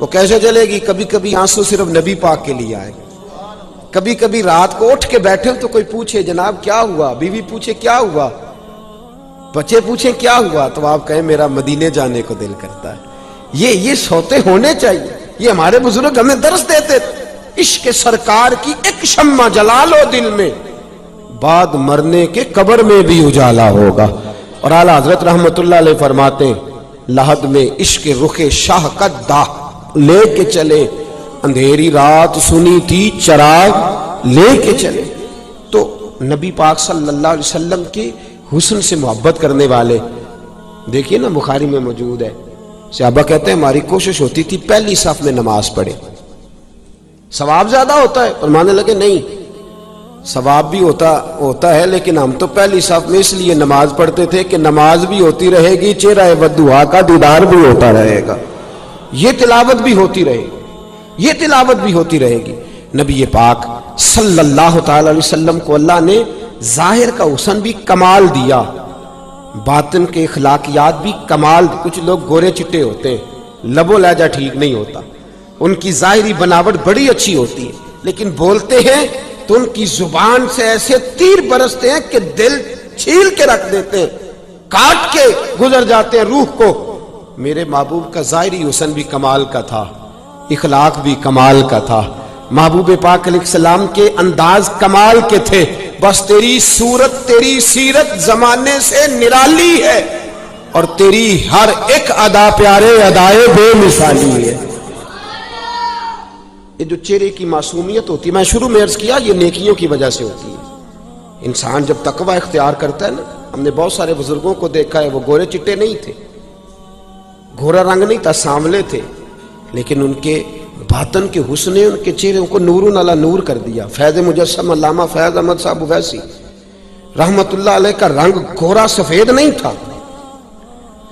وہ کیسے چلے گی؟ کبھی کبھی آنسو صرف نبی پاک کے لیے آئے، کبھی کبھی رات کو اٹھ کے بیٹھے تو کوئی پوچھے جناب کیا ہوا، بیوی پوچھے کیا ہوا، بچے پوچھیں کیا ہوا، تو آپ کہیں میرا مدینے جانے کو دل کرتا ہے۔ یہ سوتے ہونے چاہیے، یہ ہمارے بزرگ ہمیں درس دیتے تھے۔ عشق سرکار کی ایک شمع جلا لو دل میں، بعد مرنے کے قبر میں بھی اجالا ہوگا۔ اور اعلیٰ حضرت رحمت اللہ علیہ فرماتے ہیں لحد میں عشق رخ شاہ کا داہ لے کے چلے، اندھیری رات سنی تھی چراغ لے کے چلے۔ تو نبی پاک صلی اللہ علیہ وسلم کے حسن سے محبت کرنے والے، دیکھیے نا بخاری میں موجود ہے، صحابہ کہتے ہیں ہماری کوشش ہوتی تھی پہلی صف میں نماز پڑھے، ثواب زیادہ ہوتا ہے، اور ماننے لگے نہیں ثواب بھی ہوتا ہے لیکن ہم تو پہلی صف میں اس لیے نماز پڑھتے تھے کہ نماز بھی ہوتی رہے گی، چہرہ بددعا کا دیدار بھی ہوتا رہے گا، یہ تلاوت بھی ہوتی رہے گی، یہ تلاوت بھی ہوتی رہے گی۔ نبی پاک صلی اللہ تعالی علیہ وسلم کو اللہ نے ظاہر کا حسن بھی کمال دیا، باطن کے اخلاقیات بھی کمال دی۔ کچھ لوگ گورے چٹے ہوتے ہیں، لب و لہجہ ٹھیک نہیں ہوتا، ان کی ظاہری بناوٹ بڑی اچھی ہوتی ہے لیکن بولتے ہیں تو ان کی زبان سے ایسے تیر برستے ہیں کہ دل چھیل کے رکھ دیتے ہیں، کاٹ کے گزر جاتے ہیں روح کو۔ میرے محبوب کا ظاہری حسن بھی کمال کا تھا، اخلاق بھی کمال کا تھا، محبوب پاک علیہ السلام کے انداز کمال کے تھے، بس تیری صورت تیری سیرت زمانے سے نرالی ہے اور تیری ہر ایک ادا پیارے ادائے بے مثالی ہے۔ یہ جو چہرے کی معصومیت ہوتی ہے، میں شروع میں عرض کیا، یہ نیکیوں کی وجہ سے ہوتی ہے۔ انسان جب تقوی اختیار کرتا ہے نا، ہم نے بہت سارے بزرگوں کو دیکھا ہے، وہ گورے چٹے نہیں تھے، گھورا رنگ نہیں تھا، سانولے تھے، لیکن ان کے باطن کے حسن نے ان کے چہرے کو نور علی نور کر دیا۔ فیض مجسم علامہ فیض احمد صاحب اویسی رحمت اللہ علیہ کا رنگ گھورا سفید نہیں تھا،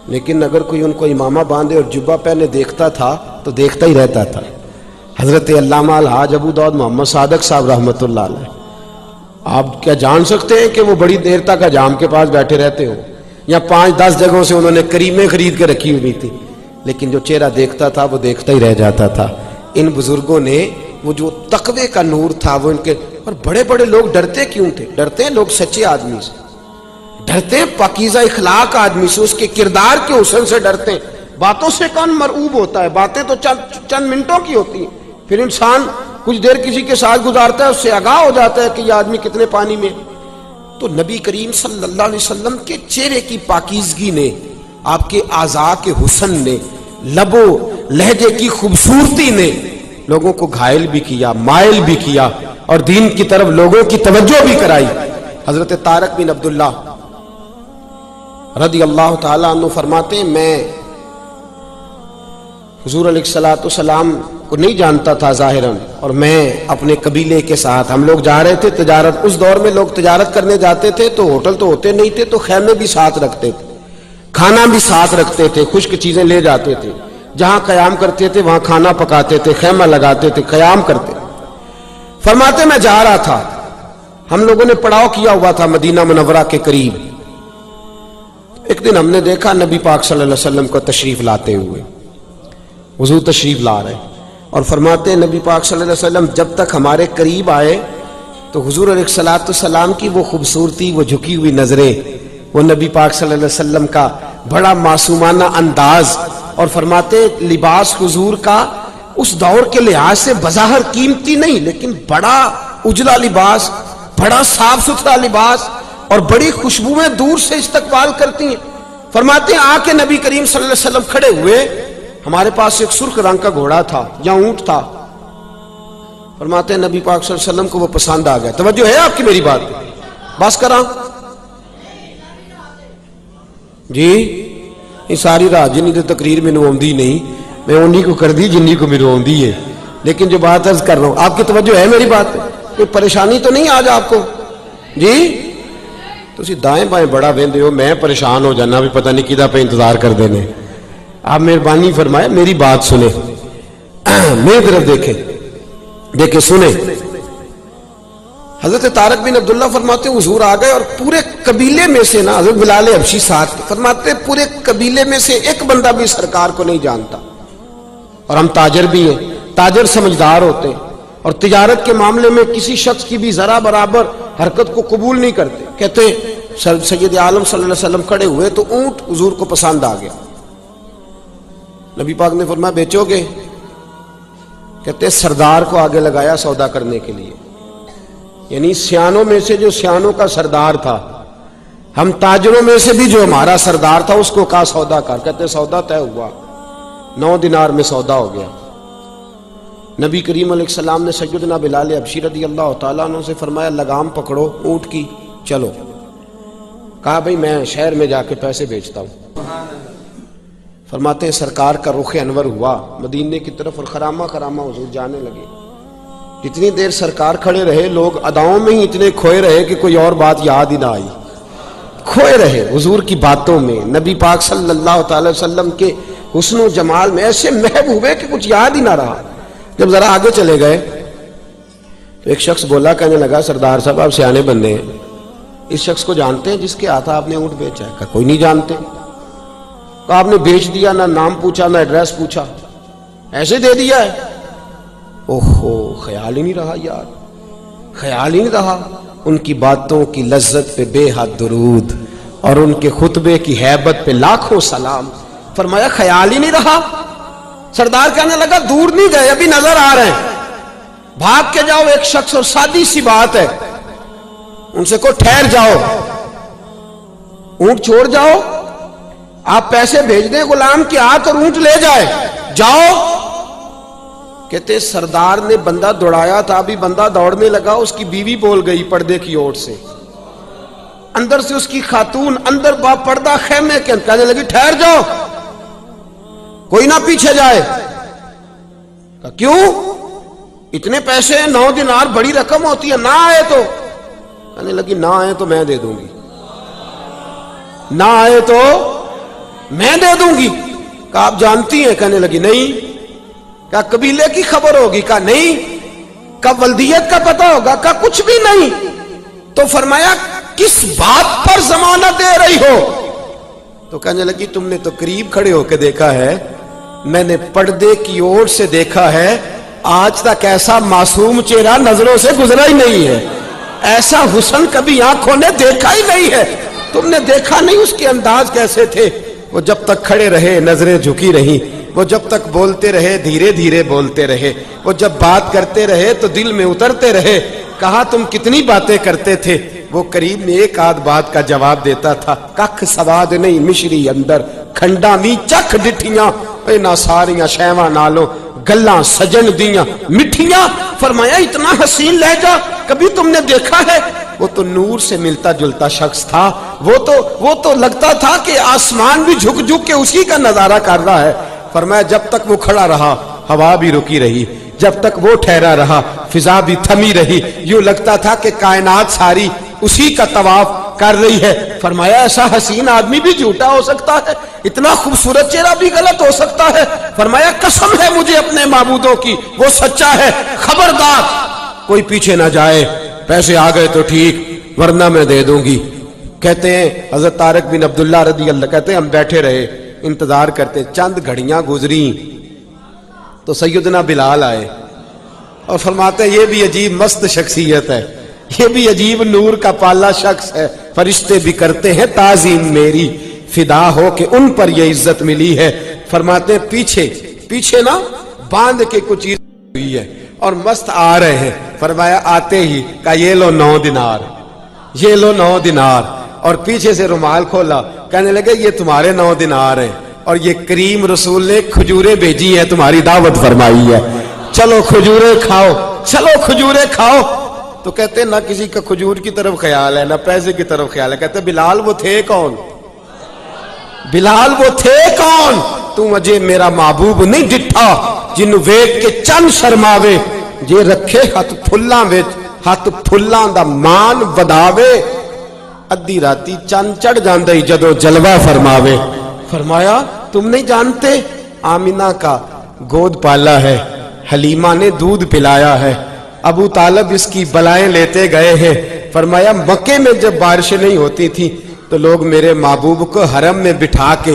لیکن اگر کوئی ان کو امامہ باندھے اور جبہ پہنے دیکھتا تھا تو دیکھتا ہی رہتا تھا۔ حضرت علامہ الحاج ابو داؤد محمد صادق صاحب رحمت اللہ علیہ، آپ کیا جان سکتے ہیں کہ وہ بڑی دیر تک حجام کے پاس بیٹھے رہتے ہو، یا 5-10 جگہوں سے انہوں نے کریمیں خرید کے رکھی ہوئی تھی، لیکن جو چہرہ دیکھتا تھا وہ دیکھتا ہی رہ جاتا تھا۔ ان بزرگوں نے وہ جو تقوی کا نور تھا وہ ان کے، اور بڑے بڑے لوگ ڈرتے کیوں تھے؟ ڈرتے ہیں لوگ سچے آدمی سے، ڈرتے ہیں پاکیزہ اخلاق آدمی سے، اس کے کردار کے حسن سے ڈرتے ہیں۔ باتوں سے کون مرعوب ہوتا ہے؟ باتیں تو چند منٹوں کی ہوتی ہیں، پھر انسان کچھ دیر کسی کے ساتھ گزارتا ہے، اس سے آگاہ ہو جاتا ہے کہ یہ آدمی کتنے پانی میں۔ تو نبی کریم صلی اللہ علیہ وسلم کے چہرے کی پاکیزگی نے، آپ کے اعضاء کے حسن نے، لب و لہجے کی خوبصورتی نے لوگوں کو گھائل بھی کیا، مائل بھی کیا، اور دین کی طرف لوگوں کی توجہ بھی کرائی۔ حضرت طارق بن عبداللہ رضی اللہ تعالیٰ عنہ فرماتے ہیں میں حضور علیہ الصلوۃ والسلام کو نہیں جانتا تھا ظاہراً، اور میں اپنے قبیلے کے ساتھ، ہم لوگ جا رہے تھے تجارت، اس دور میں لوگ تجارت کرنے جاتے تھے تو ہوٹل تو ہوتے نہیں تھے، تو خیمے بھی ساتھ رکھتے تھے، کھانا بھی ساتھ رکھتے تھے، خشک چیزیں لے جاتے تھے، جہاں قیام کرتے تھے وہاں کھانا پکاتے تھے، خیمہ لگاتے تھے، قیام کرتے۔ فرماتے میں جا رہا تھا، ہم لوگوں نے پڑاؤ کیا ہوا تھا مدینہ منورہ کے قریب، ایک دن ہم نے دیکھا نبی پاک صلی اللہ علیہ وسلم کو تشریف لاتے ہوئے، حضور تشریف لا رہے، اور فرماتے ہیں نبی پاک صلی اللہ علیہ وسلم جب تک ہمارے قریب آئے تو حضور علیہ الصلوۃ والسلام کی وہ خوبصورتی، وہ جھکی ہوئی نظریں، وہ نبی پاک صلی اللہ علیہ وسلم کا بڑا معصومانہ انداز، اور فرماتے ہیں لباس حضور کا اس دور کے لحاظ سے بظاہر قیمتی نہیں، لیکن بڑا اجلا لباس، بڑا صاف ستھرا لباس، اور بڑی خوشبوئیں دور سے استقبال کرتی ہیں۔ فرماتے ہیں آ کے نبی کریم صلی اللہ علیہ وسلم کھڑے ہوئے، ہمارے پاس ایک سرخ رنگ کا گھوڑا تھا یا اونٹ تھا، فرماتے ہیں نبی پاک صلی اللہ علیہ وسلم کو وہ پسند آ گیا۔ توجہ ہے آپ کی میری بات؟ بس کراں جی، یہ ساری رات جنی تو تقریر میں آندی نہیں، میں انہی کو کر دی جنی کو میرے آندی ہے، لیکن جو بات عرض کر رہا ہوں آپ کی توجہ ہے میری بات؟ کوئی پریشانی تو نہیں آج آپ کو؟ جی تسی دائیں بائیں بڑا ویندے ہو، میں پریشان ہو جانا بھی پتہ نہیں کدھا پہ انتظار کر دینے۔ آپ مہربانی فرمائے میری بات سنیں، میری طرف دیکھیں سنیں۔ حضرت طارق بن عبداللہ فرماتے ہیں حضور آ گئے، اور پورے قبیلے میں سے نا، حضرت بلال حبشی ساتھ، فرماتے ہیں پورے قبیلے میں سے ایک بندہ بھی سرکار کو نہیں جانتا، اور ہم تاجر بھی ہیں، تاجر سمجھدار ہوتے ہیں اور تجارت کے معاملے میں کسی شخص کی بھی ذرا برابر حرکت کو قبول نہیں کرتے. کہتے سید عالم صلی اللہ علیہ وسلم کھڑے ہوئے تو اونٹ حضور کو پسند آ گیا. نبی پاک نے فرمایا بیچو گے؟ کہتے سردار کو آگے لگایا سودا کرنے کے لیے، یعنی سیانوں میں سے جو سیانوں کا سردار تھا، ہم تاجروں میں سے بھی جو ہمارا سردار تھا اس کو کہا سودا کر. کہتے سودا طے ہوا، 9 دینار میں سودا ہو گیا. نبی کریم علیہ السلام نے سیدنا بلال حبشی رضی اللہ تعالیٰ عنہ سے فرمایا لگام پکڑو اونٹ کی، چلو. کہا بھئی میں شہر میں جا کے پیسے بیچتا ہوں. فرماتے ہیں سرکار کا رخ انور ہوا مدینے کی طرف اور خرامہ خرامہ حضور جانے لگے. اتنی دیر سرکار کھڑے رہے، لوگ اداؤں میں ہی اتنے کھوئے رہے کہ کوئی اور بات یاد ہی نہ آئی. کھوئے رہے حضور کی باتوں میں، نبی پاک صلی اللہ تعالی وسلم کے حسن و جمال میں ایسے محو ہوئے کہ کچھ یاد ہی نہ رہا. جب ذرا آگے چلے گئے تو ایک شخص بولا، کہنے لگا سردار صاحب آپ سیانے بندے ہیں، اس شخص کو جانتے ہیں جس کے ہاتھ آپ نے اونٹ بیچا ہے؟ کہا کوئی نہیں جانتے. کہا آپ نے بیچ دیا، نہ نام پوچھا نہ ایڈریس پوچھا، ایسے دے دیا ہے؟ اوہو خیال ہی نہیں رہا یار، خیال ہی نہیں رہا. ان کی باتوں کی لذت پہ بے حد درود اور ان کے خطبے کی ہیبت پہ لاکھوں سلام. فرمایا خیال ہی نہیں رہا. سردار کہنے لگا دور نہیں گئے، ابھی نظر آ رہے ہیں، بھاگ کے جاؤ ایک شخص، اور سادی سی بات ہے، ان سے کو ٹھہر جاؤ، اونٹ چھوڑ جاؤ، آپ پیسے بھیج دیں غلام کے ہاتھ اور اونٹ لے جائے، جاؤ. کہتے سردار نے بندہ دوڑایا تھا، ابھی بندہ دوڑنے لگا، اس کی بیوی بول گئی پردے کی اوٹ سے، اندر سے اس کی خاتون اندر با پردہ خیمے کے کہنے لگی ٹھہر جاؤ، کوئی نہ پیچھے جائے. کہا کیوں؟ اتنے پیسے 9 دینار بڑی رقم ہوتی ہے، نہ آئے تو؟ کہنے لگی نہ آئے تو میں دے دوں گی، نہ آئے تو میں دے دوں گی. کہا آپ جانتی ہیں؟ کہنے لگی نہیں. کہا قبیلے کی خبر ہوگی؟ کہا نہیں. کہا ولدیت کا پتہ ہوگا؟ کہا کچھ بھی نہیں. تو فرمایا کس بات پر ضمانت دے رہی ہو؟ تو کہنے لگی تم نے تو قریب کھڑے ہو کے دیکھا ہے، میں نے پردے کی اوٹ سے دیکھا ہے، آج تک ایسا معصوم چہرہ نظروں سے گزرا ہی نہیں ہے، ایسا حسن کبھی آنکھوں نے دیکھا ہی نہیں ہے. تم نے دیکھا نہیں اس کے انداز کیسے تھے؟ وہ جب تک کھڑے رہے نظریں جھکی رہی، وہ جب تک بولتے رہے دھیرے دھیرے بولتے رہے، وہ جب بات کرتے رہے تو دل میں اترتے رہے. کہا تم کتنی باتیں کرتے تھے؟ وہ قریب میں ایک آدھ بات کا جواب دیتا تھا، ککھ سواد نہیں مشری اندر، کھنڈا می چکھ ڈٹھیاں، اینا ساریاں شیواں نالوں گلاں سجن دیاں مٹھیاں. فرمایا اتنا حسین لہجہ کبھی تم نے دیکھا ہے؟ وہ تو نور سے ملتا جلتا شخص تھا، وہ تو لگتا تھا کہ آسمان بھی جھک جھک کے اسی کا نظارہ کر رہا ہے. فرمایا جب تک وہ کھڑا رہا ہوا بھی رکی رہی، جب تک وہ ٹھہرا رہا فضا بھی تھمی رہی، یوں لگتا تھا کہ کائنات ساری اسی کا طواف کر رہی ہے. فرمایا ایسا حسین آدمی بھی جھوٹا ہو سکتا ہے، اتنا خوبصورت چہرہ بھی غلط ہو سکتا ہے. فرمایا قسم ہے مجھے اپنے معبودوں کی، وہ سچا ہے، خبردار کوئی پیچھے نہ جائے، پیسے آ گئے تو ٹھیک ورنہ میں دے دوں گی. کہتے ہیں حضرت طارق بن عبداللہ رضی اللہ کہتے ہیں ہم بیٹھے رہے انتظار کرتے، چند گھڑیاں گزری تو سیدنا بلال آئے اور فرماتے ہیں یہ بھی عجیب مست شخصیت ہے، یہ بھی عجیب نور کا پالا شخص ہے، فرشتے بھی کرتے ہیں تعظیم میری، فدا ہو کہ ان پر یہ عزت ملی ہے. فرماتے ہیں پیچھے نا باندھ کے کچھ چیز ہوئی ہے اور مست آ رہے ہیں. فرمایا آتے ہی کہا یہ لو 9 دینار، یہ لو 9 دینار، اور پیچھے سے رومال کھولا، کہنے لگے یہ تمہارے 9 دینار ہیں اور یہ کریم رسول نے کھجوریں بھیجی ہیں، تمہاری دعوت فرمائی ہے، چلو کھجوریں کھاؤ، چلو کھجوریں کھاؤ. تو کہتے ہیں نہ کسی کا کھجور کی طرف خیال ہے نہ پیسے کی طرف خیال ہے. کہتے ہیں بلال وہ تھے کون؟ بلال وہ تھے کون؟ تو مجھے میرا محبوب نہیں ڈٹھا جنوں ویکھ کے چند شرماوے، جے رکھے ہاتھ پھلاں وچ ہاتھ پھلاں دا مان وداوے، ادھی راتی چند چڑھ جاندے جدوں جلوہ فرماوے. فرمایا تم نہیں جانتے آمینہ کا گود پالا ہے، حلیمہ نے دودھ پلایا ہے، ابو طالب اس کی بلائیں لیتے گئے ہیں. فرمایا مکے میں جب بارشیں نہیں ہوتی تھی تو لوگ میرے محبوب کو حرم میں بٹھا کے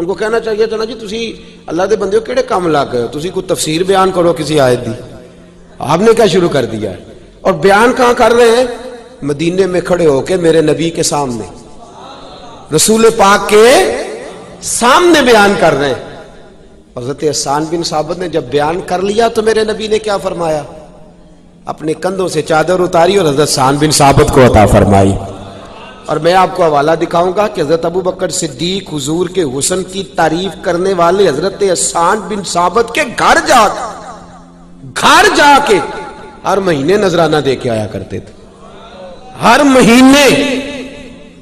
ان کو کہنا چاہیے تھا نا جی تسی اللہ دے بندے ہو کیڑے کام لگ گئے ہو, تسی کوئی تفسیر بیان کرو کسی آیت دی. آپ نے کیا شروع کر دیا ہے؟ اور بیان کہاں کر رہے ہیں؟ مدینے میں کھڑے ہو کے میرے نبی کے سامنے, رسول پاک کے سامنے بیان کر رہے ہیں. حضرت حسان بن ثابت نے جب بیان کر لیا تو میرے نبی نے کیا فرمایا؟ اپنے کندھوں سے چادر اتاری اور حضرت حسان بن ثابت کو عطا فرمائی. اور میں آپ کو حوالہ دکھاؤں گا کہ حضرت ابو بکر صدیق حضور کے حسن کی تعریف کرنے والے حضرت حسان بن ثابت کے گھر جا کے ہر مہینے نذرانہ دے کے آیا کرتے تھے. ہر مہینے.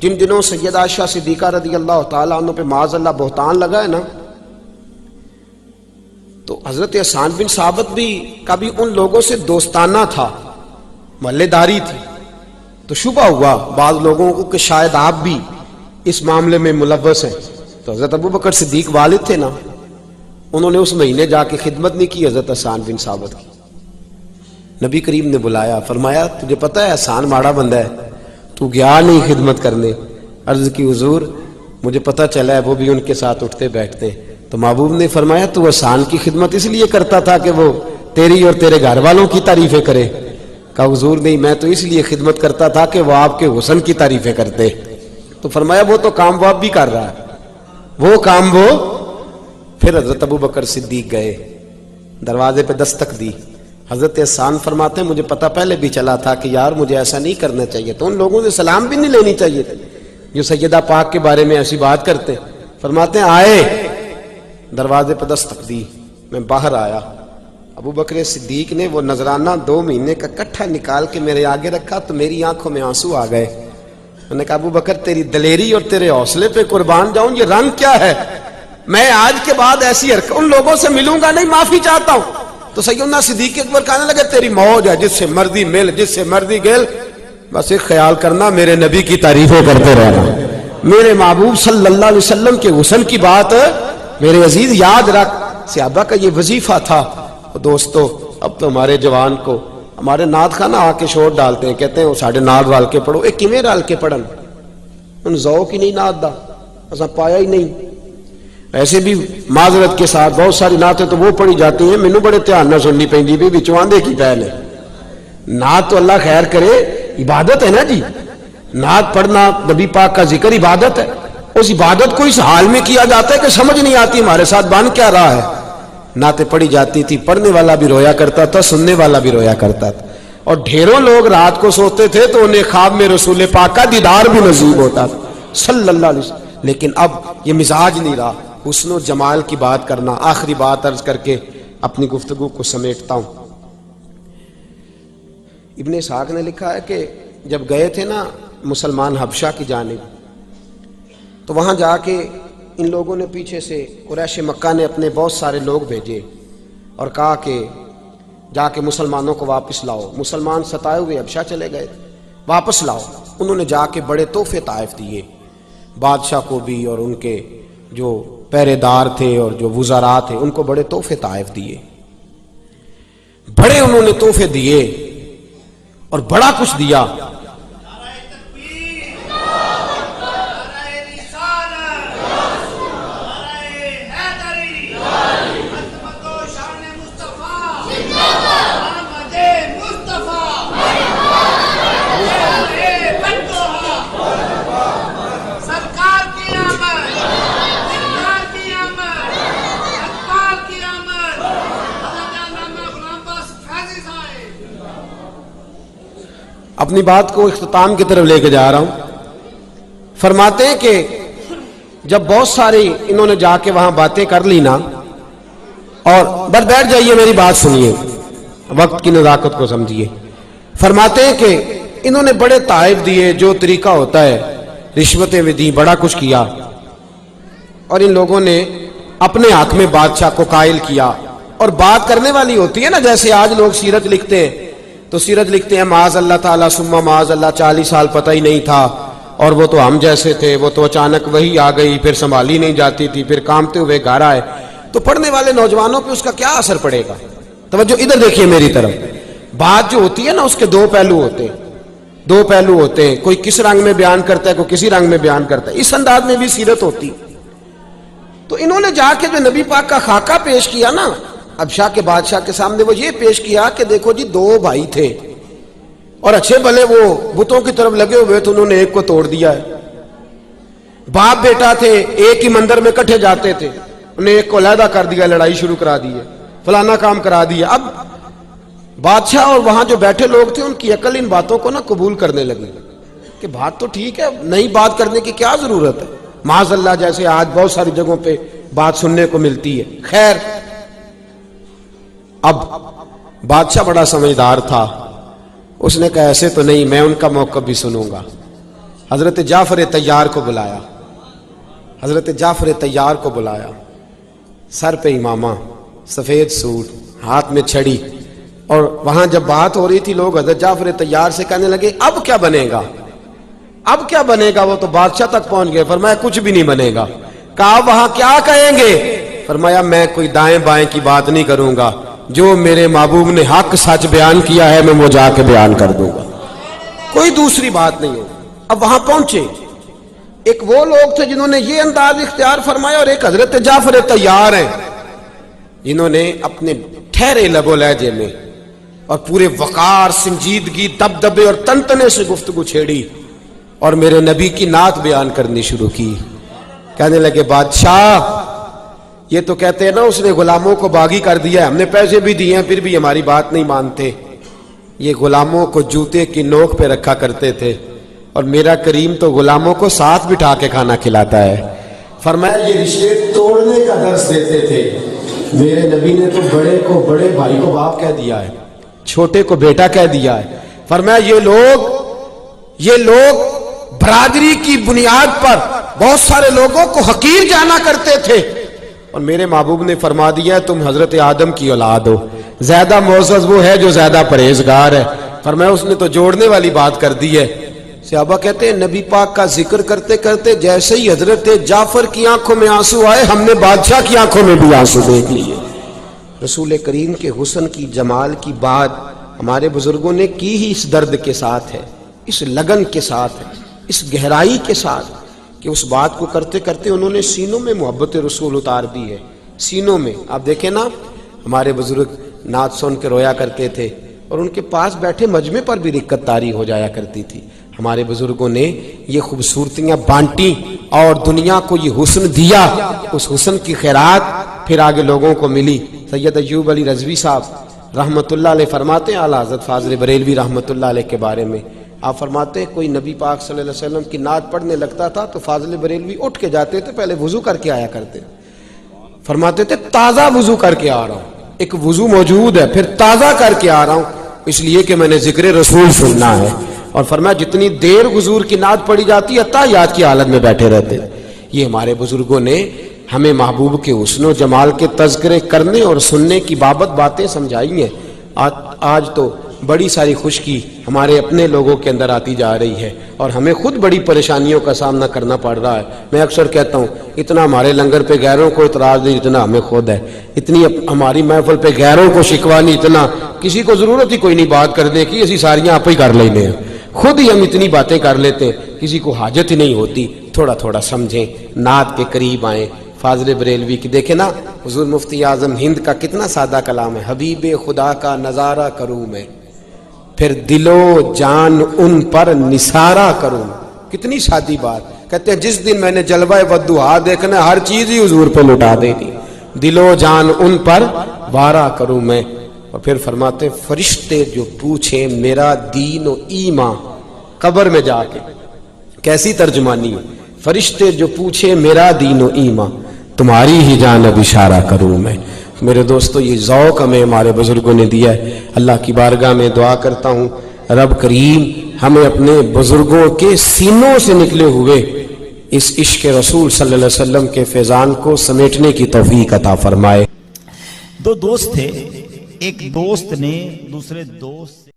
جن دنوں سیدہ عائشہ صدیقہ رضی اللہ تعالیٰ عنہ پہ معاذ اللہ بہتان لگا ہے نا, تو حضرت حسان بن ثابت بھی کبھی ان لوگوں سے دوستانہ تھا, محلے داری تھی. تو شبہ ہوا بعض لوگوں کو کہ شاید آپ بھی اس معاملے میں ملوث ہیں. تو حضرت ابو بکر صدیق والد تھے نا, انہوں نے اس مہینے جا کے خدمت نہیں کی حضرت حسان بن ثابت کی. نبی کریم نے بلایا, فرمایا تجھے پتہ ہے حسان ماڑا بندہ ہے, تو گیا نہیں خدمت کرنے؟ عرض کی حضور مجھے پتہ چلا ہے وہ بھی ان کے ساتھ اٹھتے بیٹھتے. تو محبوب نے فرمایا تو حسان کی خدمت اس لیے کرتا تھا کہ وہ تیری اور تیرے گھر والوں کی تعریفیں کرے؟ کہا حضور نہیں, میں تو اس لیے خدمت کرتا تھا کہ وہ آپ کے حسن کی تعریفیں کرتے. تو فرمایا وہ تو کام وہ اب بھی کر رہا ہے, وہ کام وہ. پھر حضرت ابو بکر صدیق گئے, دروازے پہ دستک دی. حضرت حسان فرماتے ہیں مجھے پتہ پہلے بھی چلا تھا کہ یار مجھے ایسا نہیں کرنا چاہیے, تو ان لوگوں سے سلام بھی نہیں لینی چاہیے تھی جو سیدہ پاک کے بارے میں ایسی بات کرتے. فرماتے ہیں آئے, دروازے پہ دستک دی, میں باہر آیا. ابو بکر صدیق نے وہ نذرانہ 2 مہینے کا کٹھا نکال کے میرے آگے رکھا تو میری آنکھوں میں آنسو آ گئے. میں نے کہا ابو بکر تیری دلیری اور تیرے حوصلے پہ قربان جاؤں, یہ رنگ کیا ہے؟ میں آج کے بعد ایسی حرکت ان لوگوں سے ملوں گا نہیں, معافی چاہتا ہوں. تو سیدنا صدیق اکبر کہنے لگے تیری موج ہے, جس سے مرضی مل, جس سے مرضی گل, بس ایک خیال کرنا میرے نبی کی تعریفیں کرتے رہنا, میرے محبوب صلی اللہ علیہ وسلم کے حسن کی بات میرے عزیز یاد رکھ. صحابہ کا یہ وظیفہ تھا. دوستو اب تو ہمارے جوان کو ہمارے نعت خانہ آ کے شور ڈالتے ہیں, کہتے ہیں وہ ساڑھے نعت رال کے پڑھو. ایک کیویں رال کے پڑھن, ان ذوق ہی نہیں نعت دا, ایسا پایا ہی نہیں. ایسے بھی معذرت کے ساتھ بہت ساری نعتیں تو وہ پڑھی جاتی ہیں مینوں بڑے دھیان نہ سننی پہندی بھی وچوں آندے کی پہل ہے. نعت تو اللہ خیر کرے عبادت ہے نا جی, نعت پڑھنا نبی پاک کا ذکر عبادت ہے. اس عبادت کو اس حال میں کیا جاتا ہے کہ سمجھ نہیں آتی ہمارے ساتھ بن کیا رہا ہے. نعتیں پڑھی جاتی تھی, پڑھنے والا بھی رویا کرتا تھا, سننے والا بھی رویا کرتا تھا. اور ڈھیروں لوگ رات کو سوتے تھے تو انہیں خواب میں رسول پاک کا دیدار بھی نصیب ہوتا تھا صلی اللہ علیہ وسلم. لیکن اب یہ مزاج نہیں رہا حسن و جمال کی بات کرنا. آخری بات عرض کر کے اپنی گفتگو کو سمیٹتا ہوں. ابن اسحاق نے لکھا ہے کہ جب گئے تھے نا مسلمان حبشہ کی جانب, تو وہاں جا کے ان لوگوں نے پیچھے سے قریش مکہ نے اپنے بہت سارے لوگ بھیجے اور کہا کہ جا کے مسلمانوں کو واپس لاؤ. مسلمان ستائے ہوئے حبشہ چلے گئے, واپس لاؤ. انہوں نے جا کے بڑے تحفے طائف دیے بادشاہ کو بھی, اور ان کے جو پہرے دار تھے اور جو وزراء تھے ان کو بڑے تحفے طائف دیے. بڑے انہوں نے تحفے دیے اور بڑا کچھ دیا. اپنی بات کو اختتام کی طرف لے کے جا رہا ہوں. فرماتے ہیں کہ جب بہت ساری انہوں نے جا کے وہاں باتیں کر لی نا, اور بس بیٹھ جائیے میری بات سنیے, وقت کی نزاکت کو سمجھیے. فرماتے ہیں کہ انہوں نے بڑے تحائف دیے, جو طریقہ ہوتا ہے رشوتیں بھی دی, بڑا کچھ کیا, اور ان لوگوں نے اپنے حق میں بادشاہ کو قائل کیا. اور بات کرنے والی ہوتی ہے نا, جیسے آج لوگ سیرت لکھتے ہیں تو سیرت لکھتے ہیں معاذ اللہ تعالیٰ ثم معاذ اللہ 40 سال پتہ ہی نہیں تھا, اور وہ تو ہم جیسے تھے, وہ تو اچانک وہی آ گئی, پھر سنبھالی نہیں جاتی تھی, پھر کامتے ہوئے گھر آئے. تو پڑھنے والے نوجوانوں پہ اس کا کیا اثر پڑے گا؟ توجہ ادھر دیکھیے میری طرف. بات جو ہوتی ہے نا اس کے 2 پہلو ہوتے ہیں, 2 پہلو ہوتے ہیں. کوئی کس رنگ میں بیان کرتا ہے, کوئی کسی رنگ میں بیان کرتا ہے. اس انداز میں بھی سیرت ہوتی. تو انہوں نے جا کے جو نبی پاک کا خاکہ پیش کیا نا ابشا کے بادشاہ کے سامنے، وہ یہ پیش کیا کہ دیکھو جی 2 بھائی تھے اور اچھے بھلے وہ بتوں کی طرف لگے ہوئے تو انہوں نے ایک کو توڑ دیا ہے. باپ بیٹا تھے، ایک ہی مندر میں کٹھے جاتے تھے، انہیں ایک کو علیحدہ کر دیا، لڑائی شروع کرا دی ہے، فلانا کام کرا دیا. اب بادشاہ اور وہاں جو بیٹھے لوگ تھے ان کی عقل ان باتوں کو نہ قبول کرنے لگی کہ بات تو ٹھیک ہے، نئی بات کرنے کی کیا ضرورت ہے، معاذ اللہ جیسے آج بہت ساری جگہوں پہ بات سننے کو ملتی ہے. خیر، اب بادشاہ بڑا سمجھدار تھا، اس نے کہا ایسے تو نہیں، میں ان کا موقف بھی سنوں گا. حضرت جعفر طیار کو بلایا، حضرت جعفر طیار کو بلایا، سر پہ امامہ، سفید سوٹ، ہاتھ میں چھڑی، اور وہاں جب بات ہو رہی تھی لوگ حضرت جعفر طیار سے کہنے لگے اب کیا بنے گا، اب کیا بنے گا. وہ تو بادشاہ تک پہنچ گئے. فرمایا کچھ بھی نہیں بنے گا. کہا وہاں کیا کہیں گے؟ فرمایا میں کوئی دائیں بائیں کی بات نہیں کروں گا، جو میرے محبوب نے حق سچ بیان کیا ہے میں وہ جا کے بیان کر دوں گا، کوئی دوسری بات نہیں ہوگی. اب وہاں پہنچے، ایک وہ لوگ تھے جنہوں نے یہ انداز اختیار فرمایا، اور ایک حضرت جعفر طیار ہیں جنہوں نے اپنے ٹھہرے لب و لہجے میں اور پورے وقار، سنجیدگی، دبدبے اور تنتنے سے گفتگو چھیڑی اور میرے نبی کی نعت بیان کرنی شروع کی. کہنے لگے بادشاہ یہ تو کہتے ہیں نا اس نے غلاموں کو باغی کر دیا ہے، ہم نے پیسے بھی دیے ہیں پھر بھی ہماری بات نہیں مانتے. یہ غلاموں کو جوتے کی نوک پہ رکھا کرتے تھے اور میرا کریم تو غلاموں کو ساتھ بٹھا کے کھانا کھلاتا ہے. فرمایا یہ رشتے توڑنے کا درس دیتے تھے. میرے نبی نے تو بڑے کو بڑے بھائی کو باپ کہہ دیا ہے، چھوٹے کو بیٹا کہہ دیا ہے. فرمایا یہ لوگ برادری کی بنیاد پر بہت سارے لوگوں کو حقیر جانا کرتے تھے، اور میرے محبوب نے فرما دیا تم حضرت آدم کی اولاد ہو. زیادہ معزز وہ ہے جو زیادہ پرہیزگار ہے. فرمایا اس نے تو جوڑنے والی بات کر دی ہے. صحابہ کہتے ہیں نبی پاک کا ذکر کرتے کرتے جیسے ہی حضرت جعفر کی آنکھوں میں آنسو آئے ہم نے بادشاہ کی آنکھوں میں بھی آنسو دیکھ لیے. رسول کریم کے حسن کی، جمال کی بات ہمارے بزرگوں نے کی ہی اس درد کے ساتھ ہے، اس لگن کے ساتھ ہے، اس گہرائی کے ساتھ کہ اس بات کو کرتے کرتے انہوں نے سینوں میں محبت رسول اتار دی ہے، سینوں میں. آپ دیکھیں نا ہمارے بزرگ نعت سن کے رویا کرتے تھے اور ان کے پاس بیٹھے مجمع پر بھی رکت طاری ہو جایا کرتی تھی. ہمارے بزرگوں نے یہ خوبصورتیاں بانٹی اور دنیا کو یہ حسن دیا، اس حسن کی خیرات پھر آگے لوگوں کو ملی. سید ایوب علی رضوی صاحب رحمت اللہ علیہ فرماتے ہیں، اعلیٰ حضرت فاضل بریلوی رحمت اللہ علیہ کے بارے میں، آپ فرماتے ہیں کوئی نبی پاک صلی اللہ علیہ وسلم کی نعت پڑھنے لگتا تھا تو فاضل بریلوی اٹھ کے جاتے تھے، پہلے وضو کر کے آیا کرتے، فرماتے تھے تازہ وضو کر کے آ رہا ہوں، ایک وضو موجود ہے پھر تازہ کر کے آ رہا ہوں اس لیے کہ میں نے ذکر رسول سننا ہے. اور فرمایا جتنی دیر حضور کی نعت پڑھی جاتی ہے تحیات کی حالت میں بیٹھے رہتے. یہ ہمارے بزرگوں نے ہمیں محبوب کے حسن و جمال کے تذکرے کرنے اور سننے کی بابت باتیں سمجھائی ہیں. آج تو بڑی ساری خشکی ہمارے اپنے لوگوں کے اندر آتی جا رہی ہے اور ہمیں خود بڑی پریشانیوں کا سامنا کرنا پڑ رہا ہے. میں اکثر کہتا ہوں اتنا ہمارے لنگر پہ غیروں کو اعتراض نہیں اتنا ہمیں خود ہے، اتنی ہماری محفل پہ غیروں کو شکوہ نہیں اتنا کسی کو ضرورت ہی کوئی نہیں بات کرنے کی، اسی ساریاں آپ ہی کر لینے ہیں، خود ہی ہم اتنی باتیں کر لیتے ہیں، کسی کو حاجت ہی نہیں ہوتی. تھوڑا تھوڑا سمجھیں، نعت کے قریب آئیں. فاضل بریلوی کی دیکھیں نا، حضور مفتی اعظم ہند کا کتنا سادہ کلام ہے، حبیب خدا کا نظارہ کروں میں پھر دل و جان ان پر نثارہ کروں. کتنی سادی بات. کہتے ہیں جس دن میں نے جلوہ والضحیٰ دیکھنا ہر چیز ہی حضور پہ لٹا دینی، دل و جان ان پر وارہ کروں میں. اور پھر فرماتے فرشتے جو پوچھیں میرا دین و ایمان، قبر میں جا کے کیسی ترجمانی ہے، فرشتے جو پوچھیں میرا دین و ایمان تمہاری ہی جانب اشارہ کروں میں. میرے دوستو یہ ذوق ہمیں ہمارے بزرگوں نے دیا ہے. اللہ کی بارگاہ میں دعا کرتا ہوں رب کریم ہمیں اپنے بزرگوں کے سینوں سے نکلے ہوئے اس عشق رسول صلی اللہ علیہ وسلم کے فیضان کو سمیٹنے کی توفیق عطا فرمائے. دو دوست تھے، ایک دوست نے دوسرے دوست